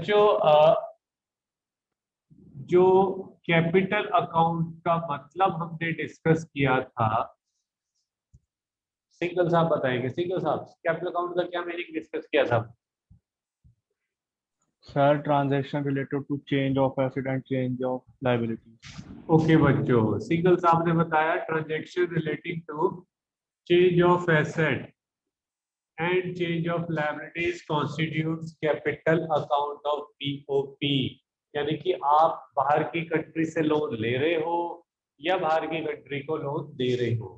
बच्चों जो capital account का मतलब हमने डिस्कस किया था, सिंगल साहब बताएंगे। सिंगल साहब, कैपिटल अकाउंट का क्या मीनिंग डिस्कस किया था? Sir transaction related to change of asset and change of liability. Okay बच्चों, सिंगल साहब ने बताया transaction relating to change of asset and change of liabilities constitutes capital account of BOP. यानी कि आप बाहर की कंट्री से लोन ले रहे हो या बाहर की कंट्री को लोन दे रहे हो,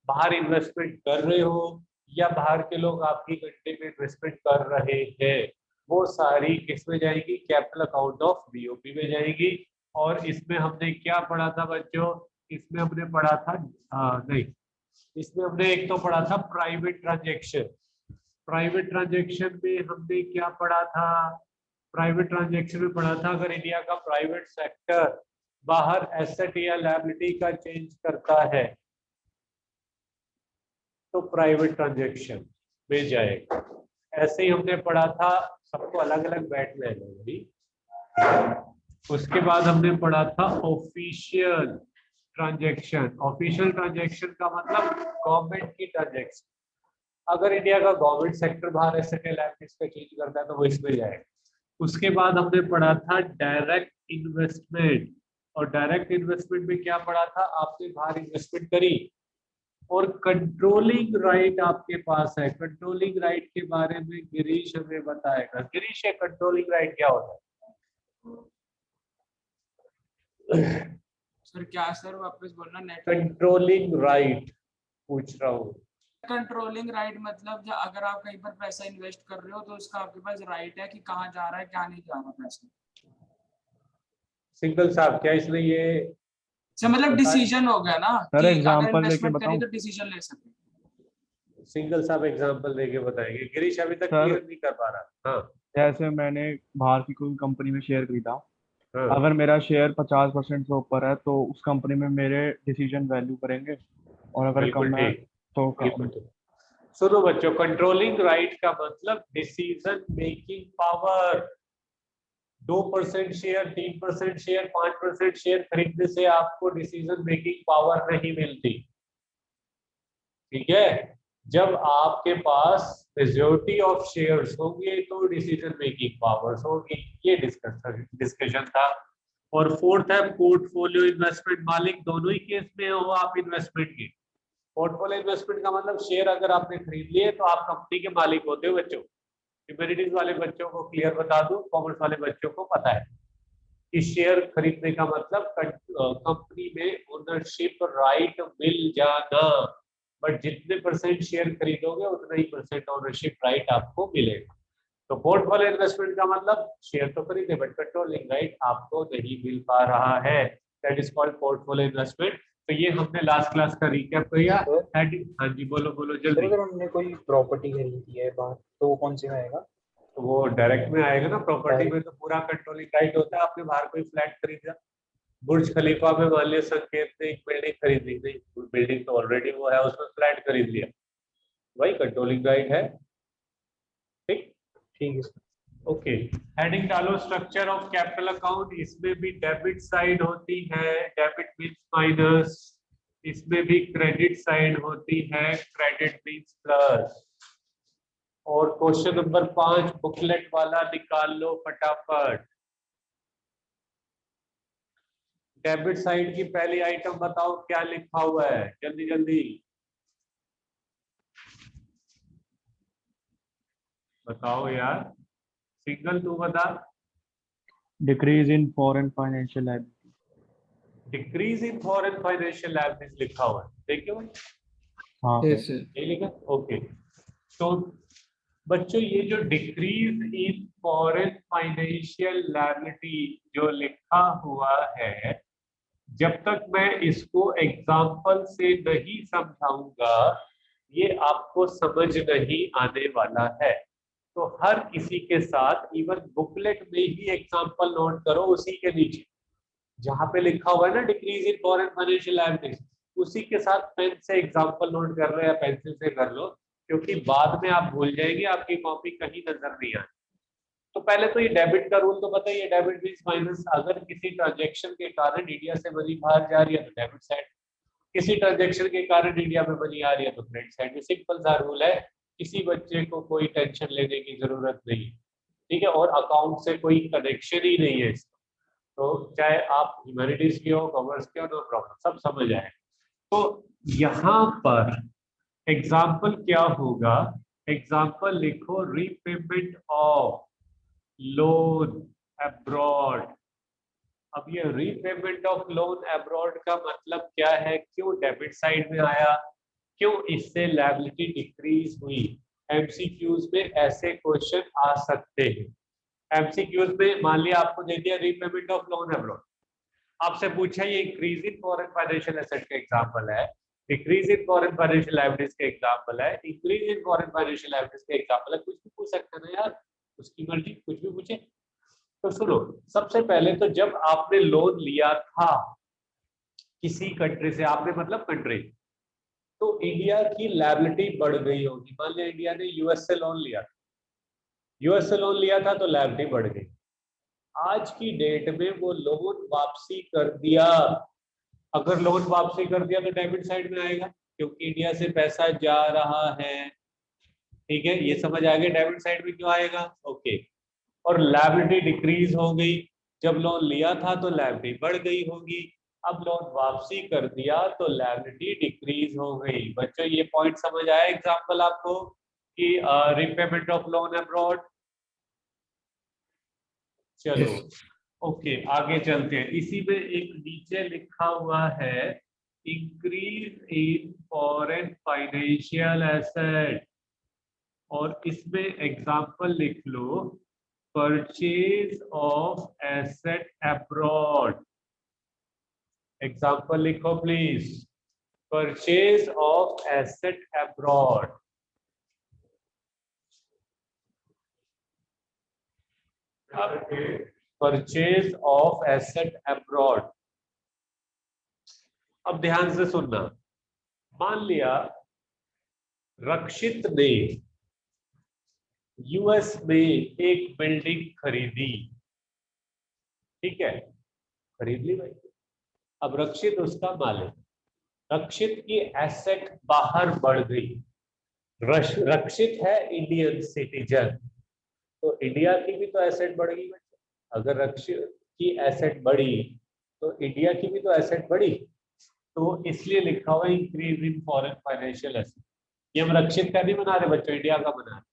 बाहर इन्वेस्टमेंट कर रहे हो या बाहर के लोग आपकी कंट्री में इन्वेस्टमेंट कर रहे हैं, वो सारी किसमें जाएगी? कैपिटल अकाउंट ऑफ बीओपी में जाएगी। और इसमें हमने क्या पढ़ा था बच्चों? इसमें हमने पढ़ा था नहीं, इसमें हमने एक तो पढ़ा था प्राइवेट ट्रांजेक्शन। प्राइवेट ट्रांजेक्शन में हमने क्या पढ़ा था? प्राइवेट ट्रांजेक्शन में पढ़ा था अगर इंडिया का प्राइवेट सेक्टर बाहर एसेट या लायबिलिटी का चेंज करता है तो प्राइवेट ट्रांजेक्शन में जाएगा। ऐसे ही हमने पढ़ा था, सबको अलग अलग बैठ में भाई। उसके बाद हमने पढ़ा था ऑफिशियल ट्रांजेक्शन। ऑफिशियल ट्रांजेक्शन का मतलब गवर्नमेंट की ट्रांजेक्शन। अगर इंडिया का गवर्नमेंट सेक्टर बाहर एसेट या लायबिलिटीज का चेंज करता है तो वो इसमें जाएगा। उसके बाद हमने पढ़ा था डायरेक्ट इन्वेस्टमेंट। और डायरेक्ट इन्वेस्टमेंट में क्या पढ़ा था? आपने बाहर इन्वेस्टमेंट करी और कंट्रोलिंग राइट आपके पास है। कंट्रोलिंग राइट के बारे में गिरीश हमें बताएगा। गिरीश, कंट्रोलिंग राइट क्या होता है? सर क्या सर वापस बोलना? नेट कंट्रोलिंग राइट पूछ रहा हूँ। कंट्रोलिंग राइट मतलब जब अगर आप कहीं पर पैसा इन्वेस्ट कर रहे हो तो उसका आपके पास राइट है कि कहाँ जा रहा है क्या नहीं जा रहा पैसा। सिंगल साहब, क्या इसमें ये सर मतलब डिसीजन हो गया ना सर कि एग्जांपल अगर लेके इन्वेस्टमेंट करी बताऊं? तो डिसीजन ले सके। सिंगल साहब एग्जांपल देके बताएंगे। गिरीश अभी तक सर क्लियर नहीं कर पा रहा। हाँ जैसे मैंने बाहर की कोई कंपनी में शेयर खरीदा, हाँ, अगर मेरा शेयर 50% से ऊपर है तो उस कंपनी में मेरे डिसीजन वैल्यू करेंगे, और अगर बिल्कुल कम है ठीक, तो बिल्कुल कम। ठीक। सुनो बच्चों, कंट्रोलिंग राइट का मतलब decision making power. 2% share, 3% share, 5% share खरीदने से आपको डिसीजन मेकिंग पावर नहीं मिलती। ठीक है, जब आपके पास मेजॉरिटी ऑफ शेयर्स होंगे तो डिसीजन मेकिंग पावर्स होगी। ये डिस्कशन था। और फोर्थ है पोर्टफोलियो इन्वेस्टमेंट। मालिक दोनों ही केस में हो आप इन्वेस्टमेंट के। पोर्टफोलियो इन्वेस्टमेंट का मतलब शेयर अगर आपने खरीद लिए तो आप कंपनी के मालिक होते हो बच्चों। ह्यूमैनिटीज वाले बच्चों को क्लियर बता दूं, कॉमर्स वाले बच्चों को पता है कि शेयर खरीदने का मतलब कंपनी में ओनरशिप राइट मिल जाना। बट जितने परसेंट शेयर खरीदोगे उतना ही परसेंट ओनरशिप राइट आपको मिलेगा। तो पोर्टफोलियो इन्वेस्टमेंट का मतलब शेयर तो खरीदे बट कंट्रोलिंग राइट आपको नहीं मिल पा रहा है। That is called portfolio investment. तो ये हमने लास्ट क्लास का रिकैप किया। हाँ जी, बोलो बोलो जल्दी। अगर हमने कोई प्रॉपर्टी खरीदी है बाहर तो वो कौन सी में आएगा? तो वो डायरेक्ट में आएगा ना। Property Direct। में तो पूरा कंट्रोलिंग राइट होता है। आपने बाहर कोई फ्लैट खरीदा, बुर्ज खलीफा में मान लिया संकेत ने एक बिल्डिंग खरीद ली, नहीं बिल्डिंग तो ऑलरेडी वो है, उसमें फ्लैट खरीद लिया, वही कंट्रोलिंग राइट है। ठीक ठीक है सर। ओके, हेडिंग डालो स्ट्रक्चर ऑफ कैपिटल अकाउंट। इसमें भी डेबिट साइड होती है, डेबिट मीन्स माइनस। इसमें भी क्रेडिट साइड होती है, क्रेडिट मीन्स प्लस। और क्वेश्चन नंबर 5 बुकलेट वाला निकाल लो फटाफट। डेबिट साइड की पहली आइटम बताओ क्या लिखा हुआ है, जल्दी जल्दी बताओ यार। सिंगल तू बता। Decrease in foreign financial liability. Decrease in foreign financial liabilities लिखा हुआ है, देखियो भाई। हाँ यस सर। सर। ये लिखा, ओके। तो बच्चों ये जो decrease in foreign financial liability जो लिखा हुआ है, जब तक मैं इसको एग्जाम्पल से नहीं समझाऊंगा ये आपको समझ नहीं आने वाला है। तो हर किसी के साथ इवन बुकलेट में ही एग्जाम्पल नोट करो, उसी के नीचे जहां पे लिखा हुआ है ना decrease in foreign financial liabilities, उसी के साथ पेन से एग्जाम्पल नोट कर लो या पेंसिल से कर लो, क्योंकि बाद में आप भूल जाएंगे, आपकी कॉपी कहीं नजर नहीं आए। तो पहले तो ये डेबिट का रूल तो पता ही है, डेबिट मींस माइनस। अगर किसी ट्रांजेक्शन के कारण इंडिया से मनी बाहर जा रही है तो डेबिट साइड, किसी ट्रांजेक्शन के कारण इंडिया में मनी आ रही है तो क्रेडिट साइड में। सिंपल सा रूल है, किसी बच्चे को कोई टेंशन लेने की जरूरत नहीं, ठीक है। और अकाउंट से कोई कनेक्शन ही नहीं है इसका, तो चाहे आप ह्यूमैनिटीज के हो, कॉमर्स के हो, नो प्रॉब्लम, सब समझ आए। तो यहाँ पर एग्जाम्पल क्या होगा, एग्जाम्पल लिखो, रीपेमेंट ऑफ लोन अब्रॉड। अब ये रीपेमेंट ऑफ लोन अब्रॉड का मतलब क्या है, क्यों डेबिट साइड में आया, क्यों इससे लायबिलिटी डिक्रीज हुई। एमसीक्यूज में ऐसे क्वेश्चन आ सकते हैं। एमसीक्यूज में मान लिया आपको दे दिया रीपेमेंट ऑफ लोन अब्रॉड, आपसे पूछा ये increase in foreign financial asset का एग्जांपल है, decrease in foreign financial liabilities का एग्जांपल है, increase in foreign financial liabilities का एग्जांपल है, कुछ भी पूछ सकते हैं ना यार, उसकी मर्जी, कुछ भी पूछे। तो सुनो, सबसे पहले तो जब आपने लोन लिया था किसी कंट्री से, आपने मतलब कंट्री, तो इंडिया की लायबिलिटी बढ़ गई होगी। मान लिया इंडिया ने यूएस से लोन लिया, यूएस से लोन लिया था तो लायबिलिटी बढ़ गई। आज की डेट में वो लोन वापसी कर दिया, अगर लोन वापसी कर दिया तो डेबिट साइड में आएगा, क्योंकि इंडिया से पैसा जा रहा है, ठीक है। ये समझ आ गया डेबिट साइड में क्यों आएगा, ओके। और लायबिलिटी डिक्रीज हो गई, जब लोन लिया था तो लायबिलिटी बढ़ गई होगी, अब लोन वापसी कर दिया तो लायबिलिटी डिक्रीज हो गई। बच्चों ये पॉइंट समझ आया एग्जांपल आपको कि रीपेमेंट ऑफ लोन अब्रॉड। चलो ओके आगे चलते हैं। इसी में एक नीचे लिखा हुआ है increase in foreign financial asset, और इसमें एग्जांपल लिख लो, purchase of asset abroad. Example लिखो please, purchase of asset abroad. Purchase of asset abroad. अब ध्यान से सुनना, मान लिया रक्षित ने यूएस में एक बिल्डिंग खरीदी, ठीक है, खरीद ली भाई। अब रक्षित उसका मालिक, रक्षित की एसेट बाहर बढ़ गई, रक्षित है इंडियन सिटीजन, तो इंडिया की भी तो एसेट बढ़ गई बच्चे। अगर रक्षित की एसेट बढ़ी तो इंडिया की भी तो एसेट बढ़ी, तो इसलिए लिखा हुआ increase in foreign financial asset. ये हम रक्षित का नहीं बना रहे बच्चों, इंडिया का बना रहे।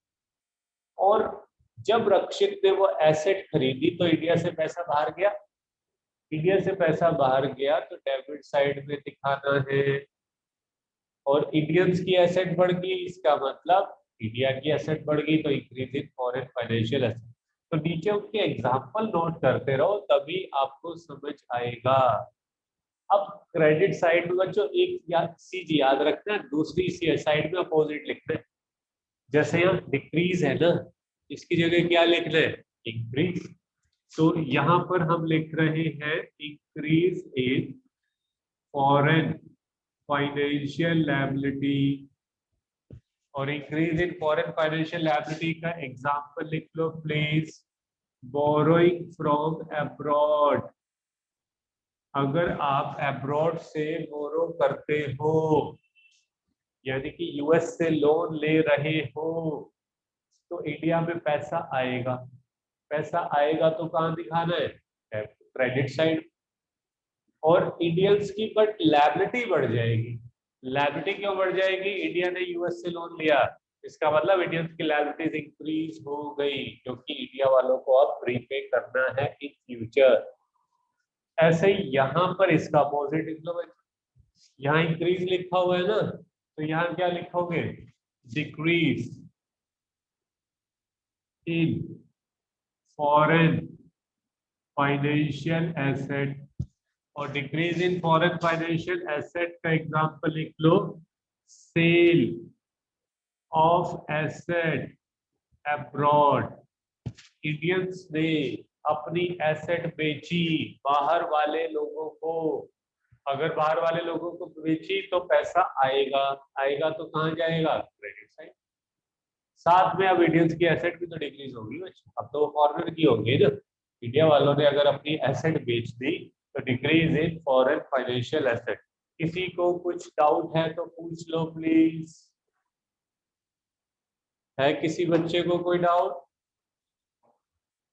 और जब रक्षित ने वो एसेट खरीदी तो इंडिया से पैसा बाहर गया, इंडिया से पैसा बाहर गया तो डेबिट साइड में दिखाना है, और इंडियंस की एसेट बढ़ गई, इसका मतलब इंडिया की एसेट बढ़ गई, तो increase in foreign financial asset. तो नीचे उनके एग्जांपल नोट करते रहो, तभी आपको समझ आएगा। अब क्रेडिट साइड में बच्चों एक चीज याद रखना है, दूसरी साइड में अपोजिट लिखना है। जैसे यहाँ डिक्रीज है ना, इसकी जगह क्या लिखना है, इंक्रीज। तो यहाँ पर हम लिख रहे हैं increase in foreign financial liability, और increase in foreign financial liability का एग्जांपल लिख लो प्लीज, बोरोइंग फ्रॉम अब्रॉड। अगर आप अब्रॉड से बोरो करते हो, यानी कि यूएस से लोन ले रहे हो, तो इंडिया में पैसा आएगा, पैसा आएगा तो कहाँ दिखाना है, क्रेडिट साइड। और इंडियंस की बट लायबिलिटी बढ़ जाएगी। लायबिलिटी क्यों बढ़ जाएगी, इंडिया ने यूएस से लोन लिया, इसका मतलब इंडियंस की लायबिलिटीज इंक्रीज हो गई, क्योंकि इंडिया वालों को अब प्रीपे करना है इन फ्यूचर। ऐसे ही यहाँ पर इसका अपोजिट लिख लो, यहाँ इंक्रीज लिखा हुआ है ना, तो यहाँ क्या लिखोगे, decrease in foreign financial asset, और decrease in foreign financial asset का एग्जांपल लिख लो, sale of asset abroad. Indians ने अपनी एसेट बेची बाहर वाले लोगों को, अगर बाहर वाले लोगों को बेची तो पैसा आएगा, आएगा तो कहाँ जाएगा, क्रेडिट साइड। साथ में अब इंडियंस की एसेट भी तो डिक्रीज होगी बच्चों, अब तो फॉरेनर की होगी ना। इंडिया वालों ने अगर अपनी एसेट बेच दी तो decrease in foreign financial asset. किसी को कुछ डाउट है तो पूछ लो प्लीज। है किसी बच्चे को कोई डाउट?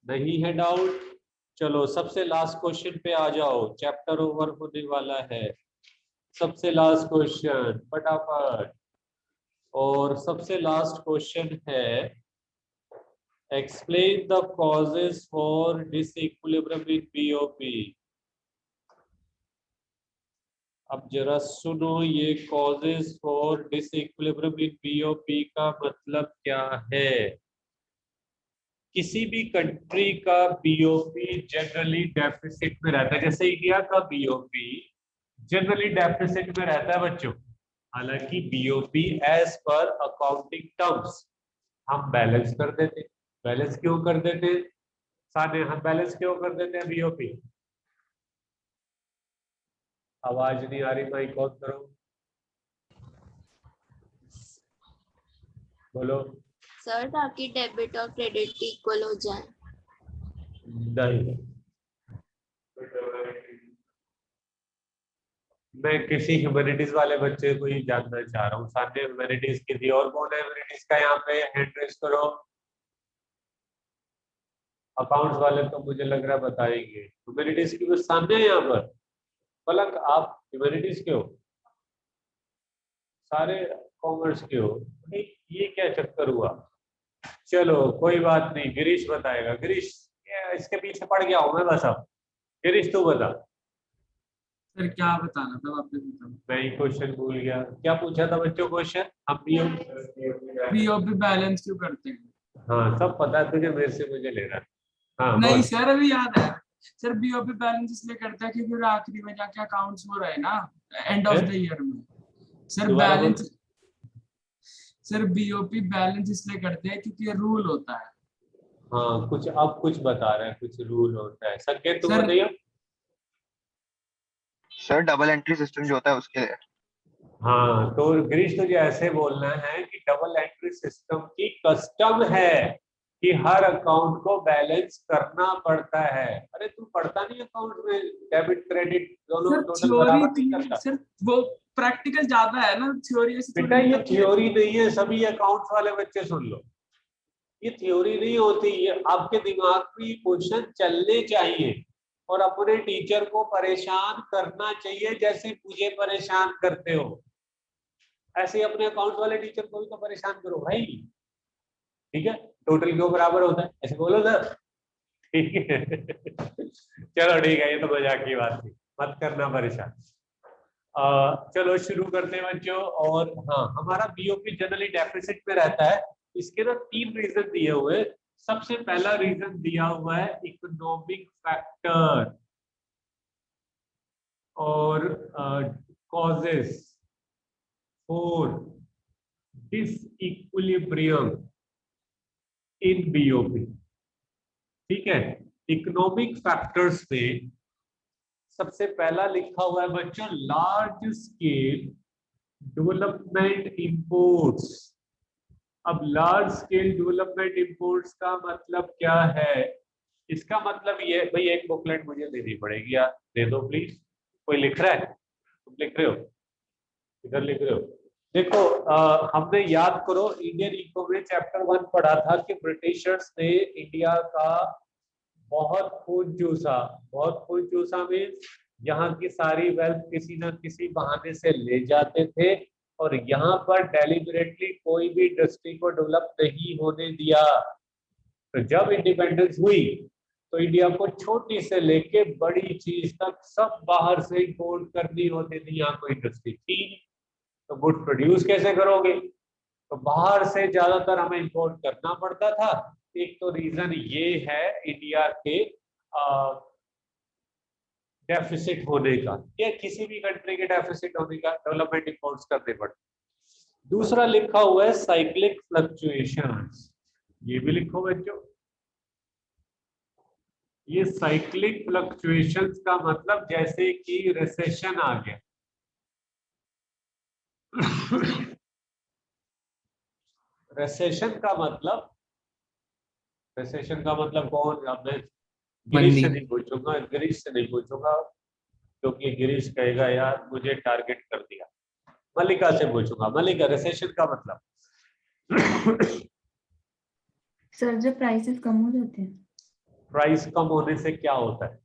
नहीं है डाउट? चलो सबसे लास्ट क्वेश्चन पे आ जाओ, चैप्टर ओवर होने वाला है। सबसे लास्ट क्वेश्चन फटाफट। और सबसे लास्ट क्वेश्चन है explain the causes for disequilibrium in BOP. अब जरा सुनो, ये causes for disequilibrium in BOP का मतलब क्या है। किसी भी कंट्री का बीओपी जनरली डेफिसिट में रहता है, जैसे इंडिया का बीओपी जनरली डेफिसिट में रहता है बच्चों। हालांकि BOP as per accounting terms हम बैलेंस कर देते। बैलेंस क्यों कर देते साने, हम बैलेंस क्यों कर देते हैं बीओपी? आवाज नहीं आ रही, माइक ऑन करो, बोलो। सर ताकि डेबिट और क्रेडिट इक्वल हो जाए। नहीं, मैं किसी ह्यूमैनिटीज वाले बच्चे को ही जानना चाह रहा हूँ। सामने ह्यूमैनिटीज की थी, और कौन है ह्यूमैनिटीज का यहाँ पे? हैंड रेज करो। अकाउंट्स वाले तो मुझे लग रहा है बताएंगे। ह्यूमैनिटीज की कुछ सामने है यहाँ पर? पलक आप ह्यूमैनिटीज के हो? सारे कॉमर्स के हो? नहीं, ये क्या चक्कर हुआ? चलो कोई बात नहीं, गिरीश बताएगा। गिरीश, इसके पीछे पड़ गया हूँ मैं बस। अब गिरीश तू बता। सर क्या बताना था वापस बताओ। मैं ही क्वेश्चन भूल गया, क्या पूछा था बच्चों क्वेश्चन? हम बीओपी बैलेंस क्यों करते हैं? हाँ सब पता है तुझे, मेरे से मुझे लेना। हाँ नहीं बोल। सर अभी याद है। सर बीओपी बैलेंस इसलिए करता है क्योंकि आखिरी में जाके अकाउंट्स हो रहे ना एंड ऑफ द ईयर में। सर दोबारा बोल। बैलेंस, सर बीओपी बैलेंस इसलिए करते हैं क्योंकि ये रूल होता है। हाँ कुछ अब कुछ बता रहा है, कुछ रूल होता है। संकेत तुम सर बताइए। सर डबल एंट्री सिस्टम जो होता है उसके लिए। हाँ तो गिरीश तुझे ऐसे बोलना है कि डबल एंट्री सिस्टम की कस्टम है कि हर अकाउंट को बैलेंस करना पड़ता है। अरे तू पढ़ता नहीं अकाउंट में डेबिट क्रेडिट दोनों सर टोटल बराबर नहीं थ्योरी करता? सर वो प्रैक्टिकल ज्यादा है ना, थ्योरी ऐसे बेटा थोड़ी ये होती है। थ्योरी नहीं है, सभी अकाउंट्स वाले बच्चे सुन लो, ये थ्योरी नहीं होती। ये आपके दिमाग में ये क्वेश्चन चलने चाहिए और अपने टीचर को परेशान करना चाहिए जैसे मुझे परेशान करते हो। ऐसे ही अपने अकाउंट वाले टीचर को भी तो परेशान करो भाई। ठीक है, टोटल क्यों बराबर होता है ऐसे बोलो सर। ठीक है चलो ठीक है, ये तो मजाक की बात थी, मत करना परेशान। चलो शुरू करते हैं बच्चों। और हाँ, हमारा बीओपी जनरली डेफिसिट में रहता है। इसके ना 3 रीजन दिए हुए। सबसे पहला रीजन दिया हुआ है इकोनॉमिक फैक्टर और causes for disequilibrium in BOP. ठीक है, इकोनॉमिक फैक्टर्स में सबसे पहला लिखा हुआ है बच्चों लार्ज स्केल डेवलपमेंट इंपोर्ट्स। अब लार्ज स्केल डेवलपमेंट इंपोर्ट्स का मतलब क्या है? इसका मतलब ये भाई, एक बुकलेट मुझे देनी पड़ेगी यार, दे दो प्लीज। कोई लिख रहा है? तुम लिख रहे हो? इधर लिख रहे हो? देखो हमने याद करो इंडियन इको में चैप्टर 1 पढ़ा था कि ब्रिटिशर्स ने इंडिया का बहुत खून चूसा। बहुत खून चूसा मीन्स यहाँ की सारी वेल्थ किसी न किसी बहाने से ले जाते थे और यहाँ पर डेलिबरेटली कोई भी इंडस्ट्री को डेवलप नहीं होने दिया। तो जब इंडिपेंडेंस हुई तो इंडिया को छोटी से लेके बड़ी चीज तक सब बाहर से इंपोर्ट करनी होती थी। यहाँ कोई इंडस्ट्री थी तो गुड प्रोड्यूस कैसे करोगे? तो बाहर से ज्यादातर हमें इंपोर्ट करना पड़ता था। एक तो रीजन ये है इंडिया के डेफिसिट होने का, या किसी भी कंट्री के डेफिसिट होने का, डेवलपमेंट इंपोर्ट्स करने पड़ते। दूसरा लिखा हुआ है साइक्लिक फ्लक्चुएशंस। ये भी लिखो बच्चों, ये साइक्लिक फ्लक्चुएशंस का मतलब जैसे कि रिसेशन आ गया रेसेशन का मतलब, रेसेशन का मतलब कौन, अब मैं गिरीश से मंदी। नहीं पूछूंगा, गिरीश से नहीं पूछूंगा क्योंकि गिरीश कहेगा यार मुझे टारगेट कर दिया। मल्लिका से पूछूंगा। मल्लिका, रिसेशन का मतलब? सर जब प्राइसेस कम हो जाते हैं। प्राइस कम होने से क्या होता है?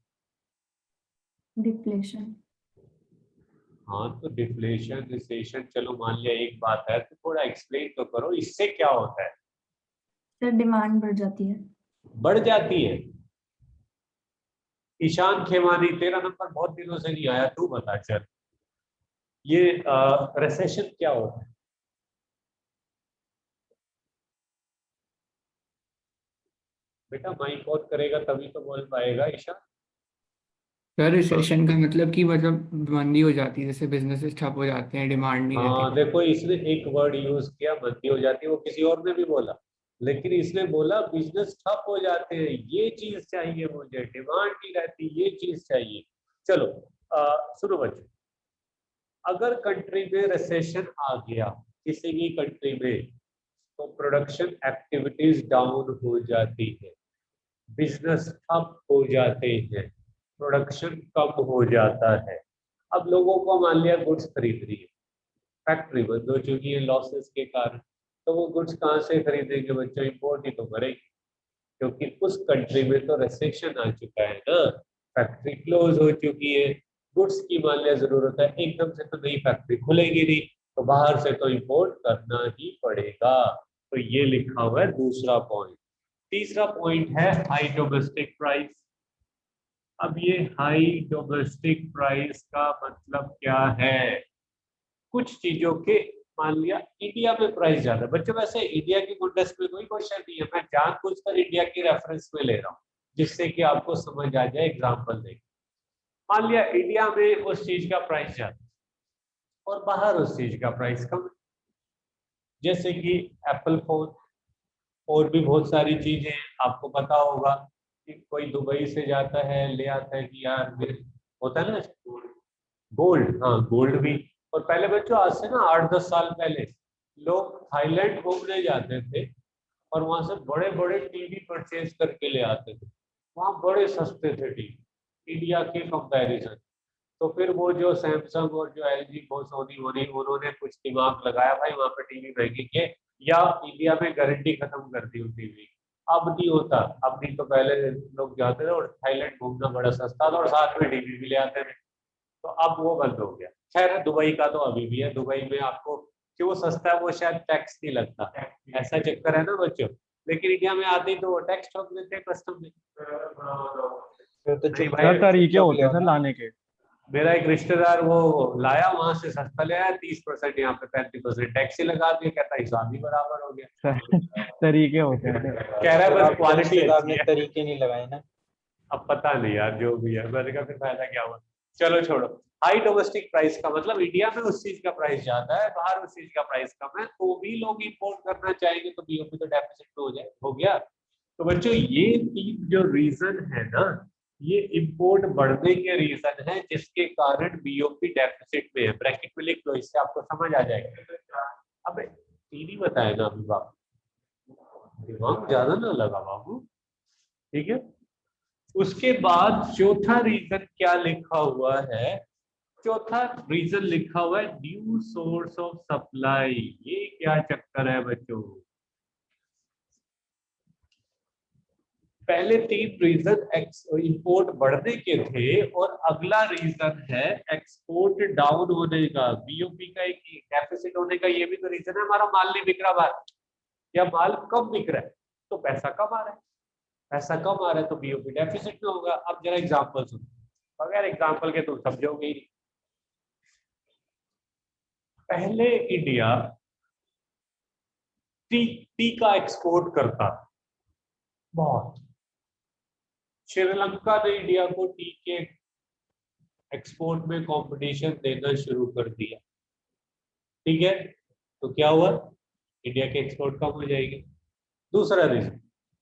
डिफ्लेशन। हाँ तो डिफ्लेशन रिसेशन चलो मान लिया एक बात है, तो थोड़ा एक्सप्लेन तो करो इससे क्या होता है? सर डिमांड बढ़ जाती है। बढ़ जाती है। ईशान खेमानी, तेरा नंबर बहुत दिनों से नहीं आया, तू बता चल, ये रिसेशन क्या होता है? बेटा माइक ऑन करेगा तभी तो बोल पाएगा ईशान। सर रिसेशन का मतलब कि मतलब मंदी हो जाती है, जैसे बिजनेसेस ठप हो जाते हैं, डिमांड नहीं रहती। हाँ देखो, इसने एक वर्ड यूज किया मंदी हो जाती है, वो किसी और ने भी बोला, लेकिन इसने बोला बिजनेस ठप हो जाते हैं, ये चीज चाहिए मुझे, डिमांड नहीं रहती, ये चीज चाहिए। चलो सुनो बच्चों, अगर कंट्री में रिसेशन आ गया किसी भी कंट्री में, तो प्रोडक्शन एक्टिविटीज डाउन हो जाती है, बिजनेस ठप हो जाते हैं, प्रोडक्शन कम हो जाता है। अब लोगों को मान लिया गुड्स खरीदनी है, फैक्ट्री बंद हो चुकी है लॉसेस के कारण, तो वो गुड्स कहाँ से खरीदेंगे बच्चों? इंपोर्ट ही तो करेंगे, क्योंकि उस कंट्री में तो रिसेशन आ चुका है ना, फैक्ट्री क्लोज हो चुकी है, गुड्स की मान लिया जरूरत है, एकदम से तो नई फैक्ट्री खुलेगी नहीं, तो बाहर से तो इंपोर्ट करना ही पड़ेगा। तो ये लिखा हुआ है दूसरा पॉइंट। तीसरा पॉइंट है हाई डोमेस्टिक प्राइस। अब ये हाई डोमेस्टिक प्राइस का मतलब क्या है? कुछ चीजों के मान लिया इंडिया में प्राइस ज्यादा, बच्चों वैसे इंडिया के कॉन्टेक्स्ट में कोई क्वेश्चन नहीं है, मैं जानबूझकर इंडिया की रेफरेंस में ले रहा हूँ जिससे कि आपको समझ आ जाए एग्जांपल देके। मान लिया इंडिया में उस चीज का प्राइस ज्यादा और बाहर उस चीज का प्राइस कम है, जैसे कि एप्पल फोन, और भी बहुत सारी चीजें आपको पता होगा कि कोई दुबई से जाता है ले आता है कि यार होता है ना गोल्ड, हाँ गोल्ड भी। और पहले बच्चों आज से ना 8-10 साल पहले लोग थाईलैंड घूमने जाते थे और वहां से बड़े बड़े टीवी परचेज करके ले आते थे, वहां बड़े सस्ते थे टीवी इंडिया के कंपैरिजन। तो फिर वो जो सैमसंग और जो एलजी को सोनी वोनी, उन्होंने कुछ दिमाग लगाया भाई वहां पे टीवी महंगे के, या इंडिया में गारंटी खत्म कर दी उन टीवी की। अब नहीं होता, अब नहीं, तो पहले लोग जाते थे और थाईलैंड घूमना बड़ा सस्ता था और साथ में टीवी भी ले आते थे, तो अब वो बंद हो गया। खैर दुबई का तो अभी भी है, दुबई में आपको क्यों सस्ता है, वो शायद टैक्स नहीं लगता, ऐसा चक्कर है ना बच्चों, लेकिन इंडिया में आते ही तो वो टैक्स ठोक देते हैं कस्टम में। फिर तो नहीं चुप भाई, सर तरीके चुप होते ले हैं सर ना। लाने के। मेरा एक रिश्तेदार वो लाया वहां से सस्ता ले आया, 30% यहाँ पे 35% टैक्स ही लगा दिया, कहता हिसाब ही बराबर हो गया। सर तरीके होते हैं सर। कह रहा है बस आपके क्वालिटी रिश्तेदार अच्छी ने है। तरीके नहीं लगाए ना। अब पता नहीं यार, जो भी है, मैंने कहा फिर फायदा क्या हुआ। चलो छोड़ो। हाई डोमेस्टिक प्राइस का मतलब इंडिया में उस चीज का प्राइस ज्यादा है, बाहर उस चीज का प्राइस कम है, तो भी लोग इंपोर्ट करना चाहेंगे, तो बीओपी तो डेफिसिट में हो गया। तो बच्चों ये तीन जो रीजन है ना, ये इंपोर्ट बढ़ने के रीजन है जिसके कारण बीओपी डेफिसिट में है। ब्रैकेट में लिख लो, इससे आपको समझ आ जाएगा। अब तीन ही बताया ना अभी बाबू, दिमाग ज्यादा ना लगा बाबू, ठीक है। उसके बाद चौथा रीजन क्या लिखा हुआ है? चौथा रीजन लिखा हुआ है न्यू सोर्स ऑफ सप्लाई। ये क्या चक्कर है बच्चों? पहले तीन रीजन इंपोर्ट बढ़ने के थे और अगला रीजन है एक्सपोर्ट डाउन होने का, बीओपी का एक डेफिसिट होने का। ये भी तो रीजन है, हमारा माल नहीं बिक रहा बाहर, या माल कम बिक रहा है, तो पैसा कम आ रहा है, पैसा कम आ रहा है तो बीओपी डेफिसिट में होगा। अब जरा एग्जांपल सुनो, बगैर एग्जांपल के तुम समझोगे ही। पहले इंडिया टी का एक्सपोर्ट करता था बहुत, श्रीलंका ने इंडिया को टी के एक्सपोर्ट में कंपटीशन देना शुरू कर दिया, ठीक है, तो क्या हुआ? इंडिया के एक्सपोर्ट कम हो जाएगी। दूसरा रीजन,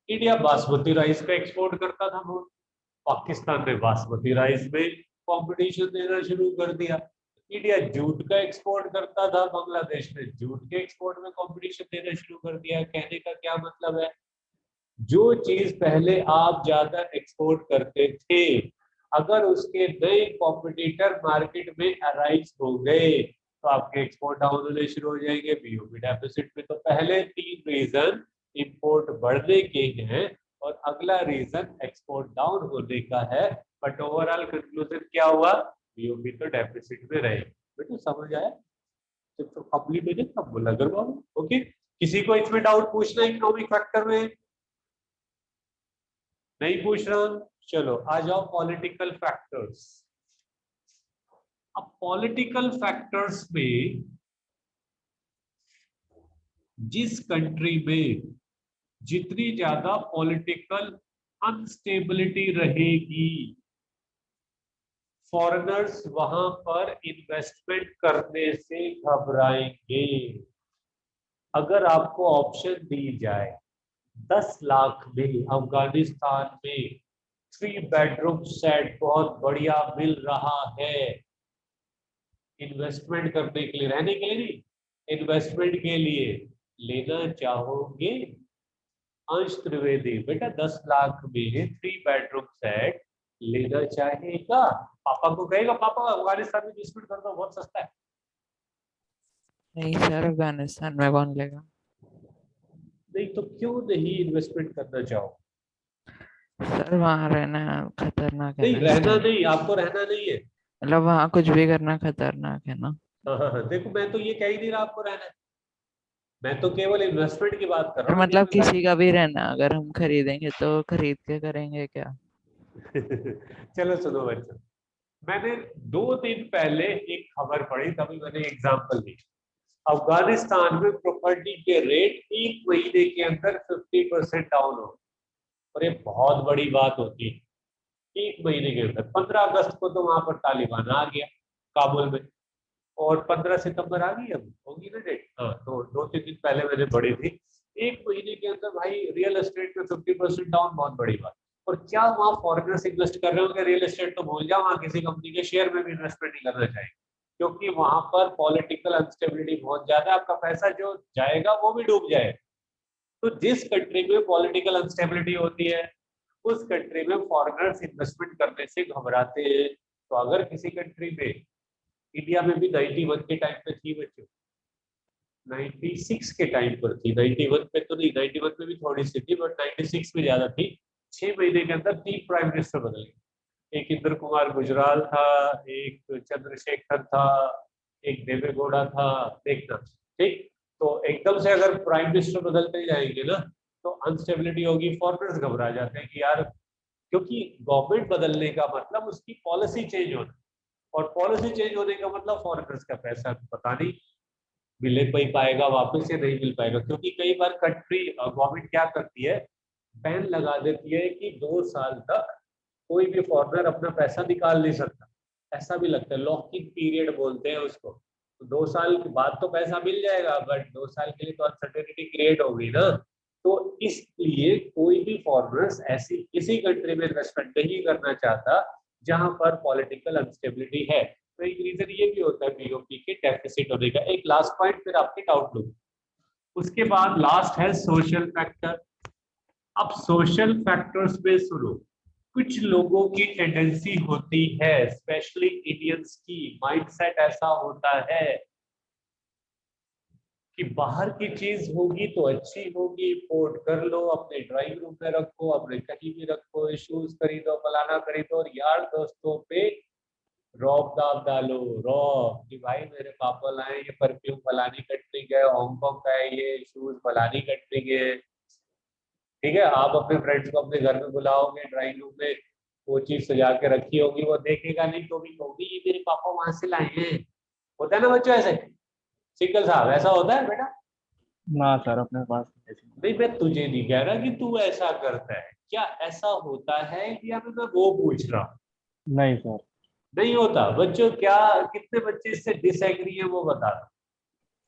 इंडिया बासमती राइस का एक्सपोर्ट करता था बहुत, पाकिस्तान ने बासमती राइस में कंपटीशन देना शुरू कर दिया, इंडिया जूट का एक्सपोर्ट करता था, बांग्लादेश ने जूट के एक्सपोर्ट में कंपटीशन देना शुरू कर दिया। कहने का क्या मतलब है, जो चीज पहले आप ज्यादा एक्सपोर्ट करते थे, अगर उसके नए कॉम्पिटिटर मार्केट में अराइज हो गए तो आपके एक्सपोर्ट डाउन होने शुरू हो जाएंगे, बीओपी डेफिसिट में। तो पहले 3 रीजन इंपोर्ट बढ़ने के हैं और अगला रीजन एक्सपोर्ट डाउन होने का है। बट ओवरऑल कंक्लूजन क्या हुआ, बीओपी तो डेफिसिट में रहे। बेटा समझ आया, जब तो कंप्लीट हो जाए तब बोला करो। ओके, किसी को इसमें डाउट पूछना है इकोनॉमिक फैक्टर में? नहीं पूछ रहा, चलो आ जाओ पॉलिटिकल फैक्टर्स। अब पॉलिटिकल फैक्टर्स में जिस कंट्री में जितनी ज्यादा पॉलिटिकल अनस्टेबिलिटी रहेगी, फॉरेनर्स वहां पर इन्वेस्टमेंट करने से घबराएंगे। अगर आपको ऑप्शन दी जाए 10 लाख में अफगानिस्तान में 3 बेडरूम सेट बहुत बढ़िया मिल रहा है इन्वेस्टमेंट करने के लिए, रहने के लिए नहीं, इन्वेस्टमेंट के लिए, लेना चाहोगे? अंश त्रिवेदी, बेटा 10 लाख में 3 बेडरूम सेट लेना चाहेगा? पापा को कहेगा पापा अफगानिस्तान में इन्वेस्टमेंट कर दो, बहुत सस्ता है। नहीं सर, अफगानिस्तान में कौन लेगा? नहीं तो क्यों नहीं इन्वेस्टमेंट करना चाहो? सर वहाँ रहना खतरनाक है नहीं ना, रहना इसलिए। नहीं, आपको रहना नहीं है। मतलब वहाँ कुछ भी करना खतरनाक है ना। हाँ, देखो मैं तो ये कह ही नहीं रहा आपको रहना है, मैं तो केवल इन्वेस्टमेंट की बात कर सर रहा हूँ। मतलब किसी का भी रहना, अगर हम खरीदेंगे तो खरीद के करेंगे क्या? चलो सुनो बच्चों, मैंने 2 दिन पहले एक खबर पढ़ी, तभी मैंने एग्जांपल दी। अफगानिस्तान में प्रॉपर्टी के रेट 1 महीने के अंदर 50% डाउन हो, और ये बहुत बड़ी बात होती है। 1 महीने के अंदर 15 अगस्त को तो वहां पर तालिबान आ गया काबुल में, और 15 सितंबर आ गई, अब होगी ना डेट। हाँ, तो 2-3 दिन पहले मैंने पढ़ी थी। 1 महीने के अंदर भाई रियल एस्टेट में 50% डाउन, बहुत बड़ी बात। और क्या वहाँ फॉरेनर्स इन्वेस्ट कर रहे होंगे? रियल एस्टेट तो भूल जाओ, वहाँ किसी कंपनी के शेयर में भी इन्वेस्टमेंट नहीं करना चाहिए, क्योंकि वहां पर पॉलिटिकल अनस्टेबिलिटी बहुत ज्यादा है, आपका पैसा जो जाएगा वो भी डूब जाएगा। तो जिस कंट्री में पॉलिटिकल अनस्टेबिलिटी होती है, उस कंट्री में फॉरेनर्स इन्वेस्टमेंट करने से घबराते हैं। तो अगर किसी कंट्री में, इंडिया में भी 91 के टाइम पे थी बच्चों, 96 के टाइम पर थी, 91 पे तो नहीं, 91 में भी थोड़ी सी थी, बट 96 में ज्यादा थी। 6 महीने के अंदर 3 प्राइम मिनिस्टर बदले। एक इंद्र कुमार गुजराल था, एक चंद्रशेखर था, एक देवेगौड़ा था, देखना ठीक। तो एकदम से अगर प्राइम मिनिस्टर बदलते जाएंगे ना, तो अनस्टेबिलिटी होगी, फॉरेनर्स घबरा जाते हैं कि यार, क्योंकि गवर्नमेंट बदलने का मतलब उसकी पॉलिसी चेंज होना, और पॉलिसी चेंज होने का मतलब फॉरेनर्स का पैसा पता नहीं मिले कोई पाएगा वापस या नहीं मिल पाएगा। क्योंकि कई बार कंट्री गवर्नमेंट क्या करती है, बैन लगा देती है कि 2 साल तक कोई भी फॉरेनर अपना पैसा निकाल नहीं सकता, ऐसा भी लगता है, लॉकिंग पीरियड बोलते हैं उसको। तो 2 साल के बाद तो पैसा मिल जाएगा, बट 2 साल के लिए तो अनसर्टेनिटी क्रिएट होगी ना। तो इसलिए कोई भी फॉरेनर्स ऐसी किसी कंट्री में इन्वेस्टमेंट नहीं करना चाहता जहां पर पॉलिटिकल अनस्टेबिलिटी है। तो एक रीजन ये भी होता है बीओपी के डेफिसिट होने का। एक लास्ट पॉइंट, फिर आपके आउटलुक, उसके बाद लास्ट है सोशल फैक्टर। अब सोशल फैक्टर्स में सुनो, कुछ लोगों की टेंडेंसी होती है, स्पेशली इंडियंस की माइंडसेट ऐसा होता है कि बाहर की चीज होगी तो अच्छी होगी, इंपोर्ट कर लो, अपने ड्राइंग रूम में रखो, अपने कहीं भी रखो, शूज खरीदो, फलाना खरीदो, और यार दोस्तों पे रौब दाब डालो, रौब कि भाई मेरे पापा लाए ये परफ्यूम फलानी कंट्री के, हांगकांग का है ये शूज फलानी कंट्री के। ठीक है, आप अपने फ्रेंड्स को अपने घर में बुलाओगे, ड्राइंग रूम में वो चीज सजा के रखी होगी, वो देखेगा नहीं तो भी कहोगी ये मेरे पापा वहां से लाए हैं। होता है ना बच्चों ऐसे? सिकल साहब ऐसा होता है बेटा? ना सर, अपने पास ऐसी नहीं, मैं तुझे नहीं कह रहा कि तू ऐसा करता है, क्या ऐसा होता है, या मैं वो पूछ रहा हूँ? नहीं सर। नहीं होता बच्चों? क्या कितने बच्चे इससे डिसएग्री है वो बता दो।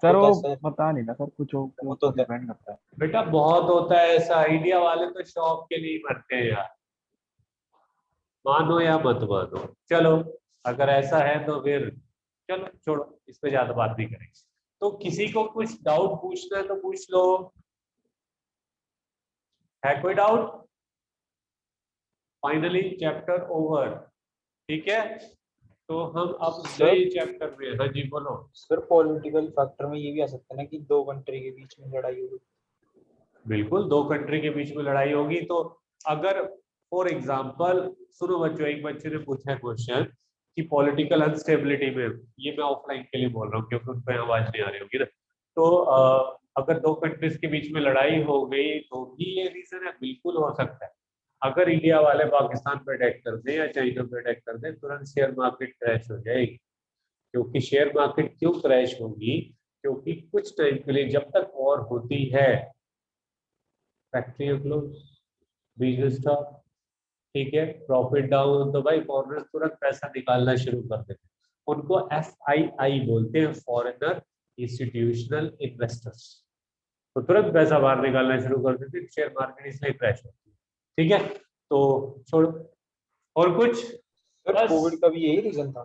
सर होता वो है सर। पता नहीं ना सर, कुछ वो वो तो तो डिपेंड करता है। बेटा बहुत होता है ऐसा, इंडिया वाले तो शौक के लिए मरते हैं यार, मानो या मत मानो। चलो अगर ऐसा है तो फिर चलो छोड़ो, इस पे ज्यादा बात नहीं करेंगे। तो किसी को कुछ डाउट पूछना है तो पूछ लो, है कोई डाउट? फाइनली चैप्टर ओवर, ठीक है। तो हम अब नए चैप्टर में, हाँ जी बोलो। सर पॉलिटिकल फैक्टर में ये भी आ सकता है ना कि दो कंट्री के बीच में लड़ाई होगी। बिल्कुल, दो कंट्री के बीच में लड़ाई होगी तो अगर फॉर एग्जांपल, सुनो बच्चों, एक बच्चे ने पूछा है क्वेश्चन कि पॉलिटिकल अनस्टेबिलिटी में, ये मैं ऑफलाइन के लिए बोल रहा हूँ क्योंकि उनको आवाज नहीं आ रही होगी ना, तो अगर दो कंट्रीज के बीच में लड़ाई हो गई तो भी ये रीजन है, बिल्कुल हो सकता है। अगर इंडिया वाले पाकिस्तान पे अटैक कर दे या चाइना पे अटैक कर दे, तुरंत शेयर मार्केट क्रैश हो जाएगी। क्योंकि शेयर मार्केट क्यों क्रैश होगी? क्योंकि कुछ टाइम के लिए जब तक वॉर होती है, फैक्ट्री क्लोज, बिजनेस स्टॉप, ठीक है, प्रॉफिट डाउन, तो भाई फॉरेनर्स तुरंत पैसा निकालना शुरू कर देते हैं। उनको FII बोलते हैं, फॉरेनर इंस्टीट्यूशनल इन्वेस्टर्स। तो तुरंत पैसा बाहर निकालना शुरू कर देते हैं, शेयर मार्केट इसलिए क्रैश होती है। ठीक है, तो छोड़ो, और कुछ? सर कोविड का भी यही रीजन था?